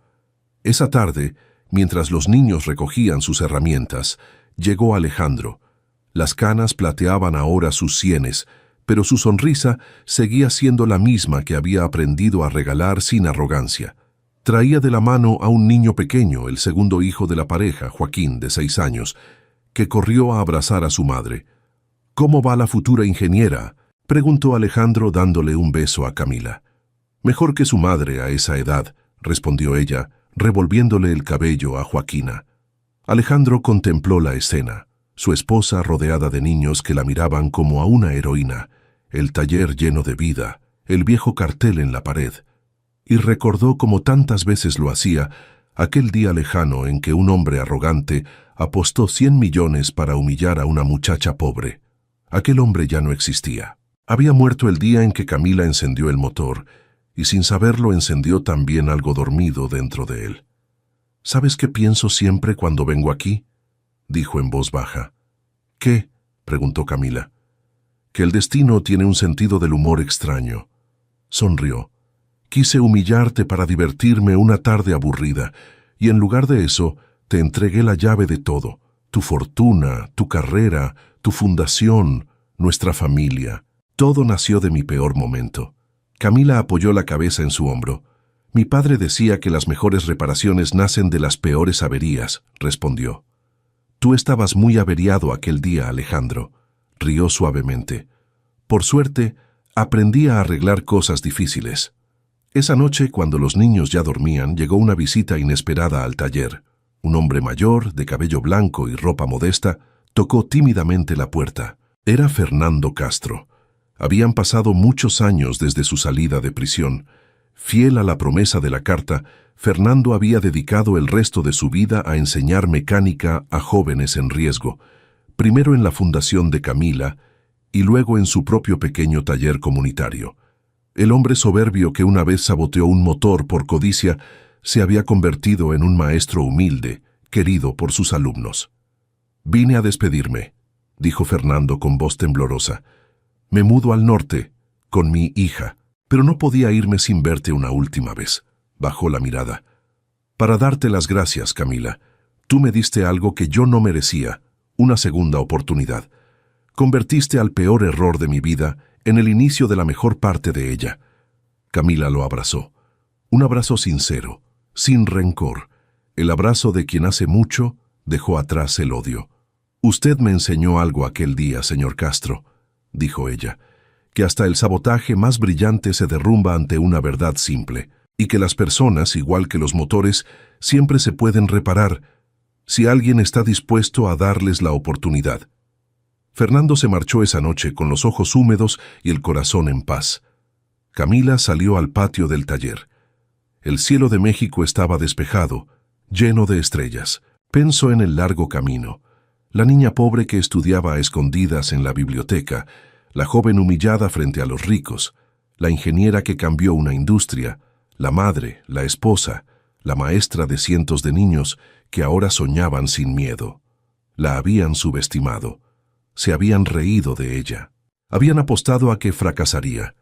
Esa tarde, mientras los niños recogían sus herramientas, llegó Alejandro. Las canas plateaban ahora sus sienes, pero su sonrisa seguía siendo la misma que había aprendido a regalar sin arrogancia. Traía de la mano a un niño pequeño, el segundo hijo de la pareja, Joaquín, de 6 años, que corrió a abrazar a su madre. «¿Cómo va la futura ingeniera?», preguntó Alejandro dándole un beso a Camila. «Mejor que su madre a esa edad», respondió ella, revolviéndole el cabello a Joaquina. Alejandro contempló la escena, su esposa rodeada de niños que la miraban como a una heroína, el taller lleno de vida, el viejo cartel en la pared, y recordó como tantas veces lo hacía aquel día lejano en que un hombre arrogante apostó 100 millones para humillar a una muchacha pobre. Aquel hombre ya no existía. Había muerto el día en que Camila encendió el motor, y sin saberlo encendió también algo dormido dentro de él. «¿Sabes qué pienso siempre cuando vengo aquí?», dijo en voz baja. «¿Qué?», preguntó Camila. «Que el destino tiene un sentido del humor extraño». Sonrió. «Quise humillarte para divertirme una tarde aburrida, y en lugar de eso, te entregué la llave de todo, tu fortuna, tu carrera, tu fundación, nuestra familia. Todo nació de mi peor momento». Camila apoyó la cabeza en su hombro. «Mi padre decía que las mejores reparaciones nacen de las peores averías», respondió. «Tú estabas muy averiado aquel día, Alejandro», rió suavemente. «Por suerte, aprendí a arreglar cosas difíciles». Esa noche, cuando los niños ya dormían, llegó una visita inesperada al taller. Un hombre mayor, de cabello blanco y ropa modesta, tocó tímidamente la puerta. Era Fernando Castro. Habían pasado muchos años desde su salida de prisión. Fiel a la promesa de la carta, Fernando había dedicado el resto de su vida a enseñar mecánica a jóvenes en riesgo, primero en la fundación de Camila y luego en su propio pequeño taller comunitario. El hombre soberbio que una vez saboteó un motor por codicia se había convertido en un maestro humilde, querido por sus alumnos. «Vine a despedirme», dijo Fernando con voz temblorosa. «Me mudo al norte, con mi hija, pero no podía irme sin verte una última vez». Bajó la mirada. «Para darte las gracias, Camila. Tú me diste algo que yo no merecía, una segunda oportunidad. Convertiste al peor error de mi vida en el inicio de la mejor parte de ella». Camila lo abrazó. Un abrazo sincero, sin rencor, El abrazo de quien hace mucho dejó atrás el odio. «Usted me enseñó algo aquel día, señor Castro», dijo ella, «que hasta el sabotaje más brillante se derrumba ante una verdad simple, y que las personas, igual que los motores, siempre se pueden reparar si alguien está dispuesto a darles la oportunidad». Fernando se marchó esa noche con los ojos húmedos y el corazón en paz. Camila salió al patio del taller. El cielo de México estaba despejado, lleno de estrellas. Pensó en el largo camino, la niña pobre que estudiaba a escondidas en la biblioteca, la joven humillada frente a los ricos, la ingeniera que cambió una industria, la madre, la esposa, la maestra de cientos de niños que ahora soñaban sin miedo. La habían subestimado, se habían reído de ella, habían apostado a que fracasaría,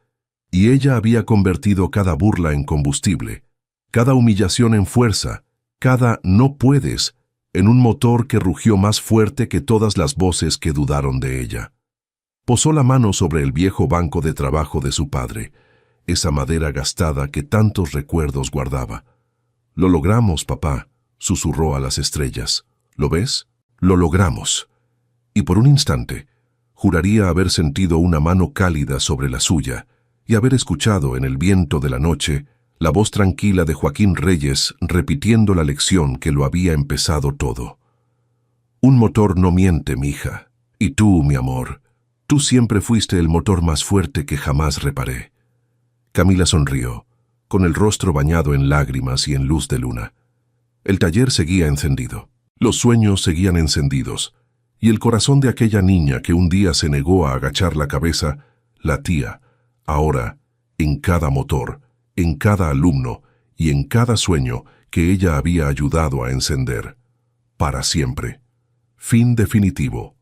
y ella había convertido cada burla en combustible, cada humillación en fuerza, cada «no puedes» en un motor que rugió más fuerte que todas las voces que dudaron de ella. Posó la mano sobre el viejo banco de trabajo de su padre, esa madera gastada que tantos recuerdos guardaba. «Lo logramos, papá», susurró a las estrellas. «¿Lo ves? Lo logramos». Y por un instante, juraría haber sentido una mano cálida sobre la suya y haber escuchado en el viento de la noche la voz tranquila de Joaquín Reyes repitiendo la lección que lo había empezado todo. «Un motor no miente, mija. Y tú, mi amor, tú siempre fuiste el motor más fuerte que jamás reparé». Camila sonrió, con el rostro bañado en lágrimas y en luz de luna. El taller seguía encendido, los sueños seguían encendidos, y el corazón de aquella niña que un día se negó a agachar la cabeza latía, ahora, en cada motor, en cada alumno y en cada sueño que ella había ayudado a encender. Para siempre. Fin definitivo.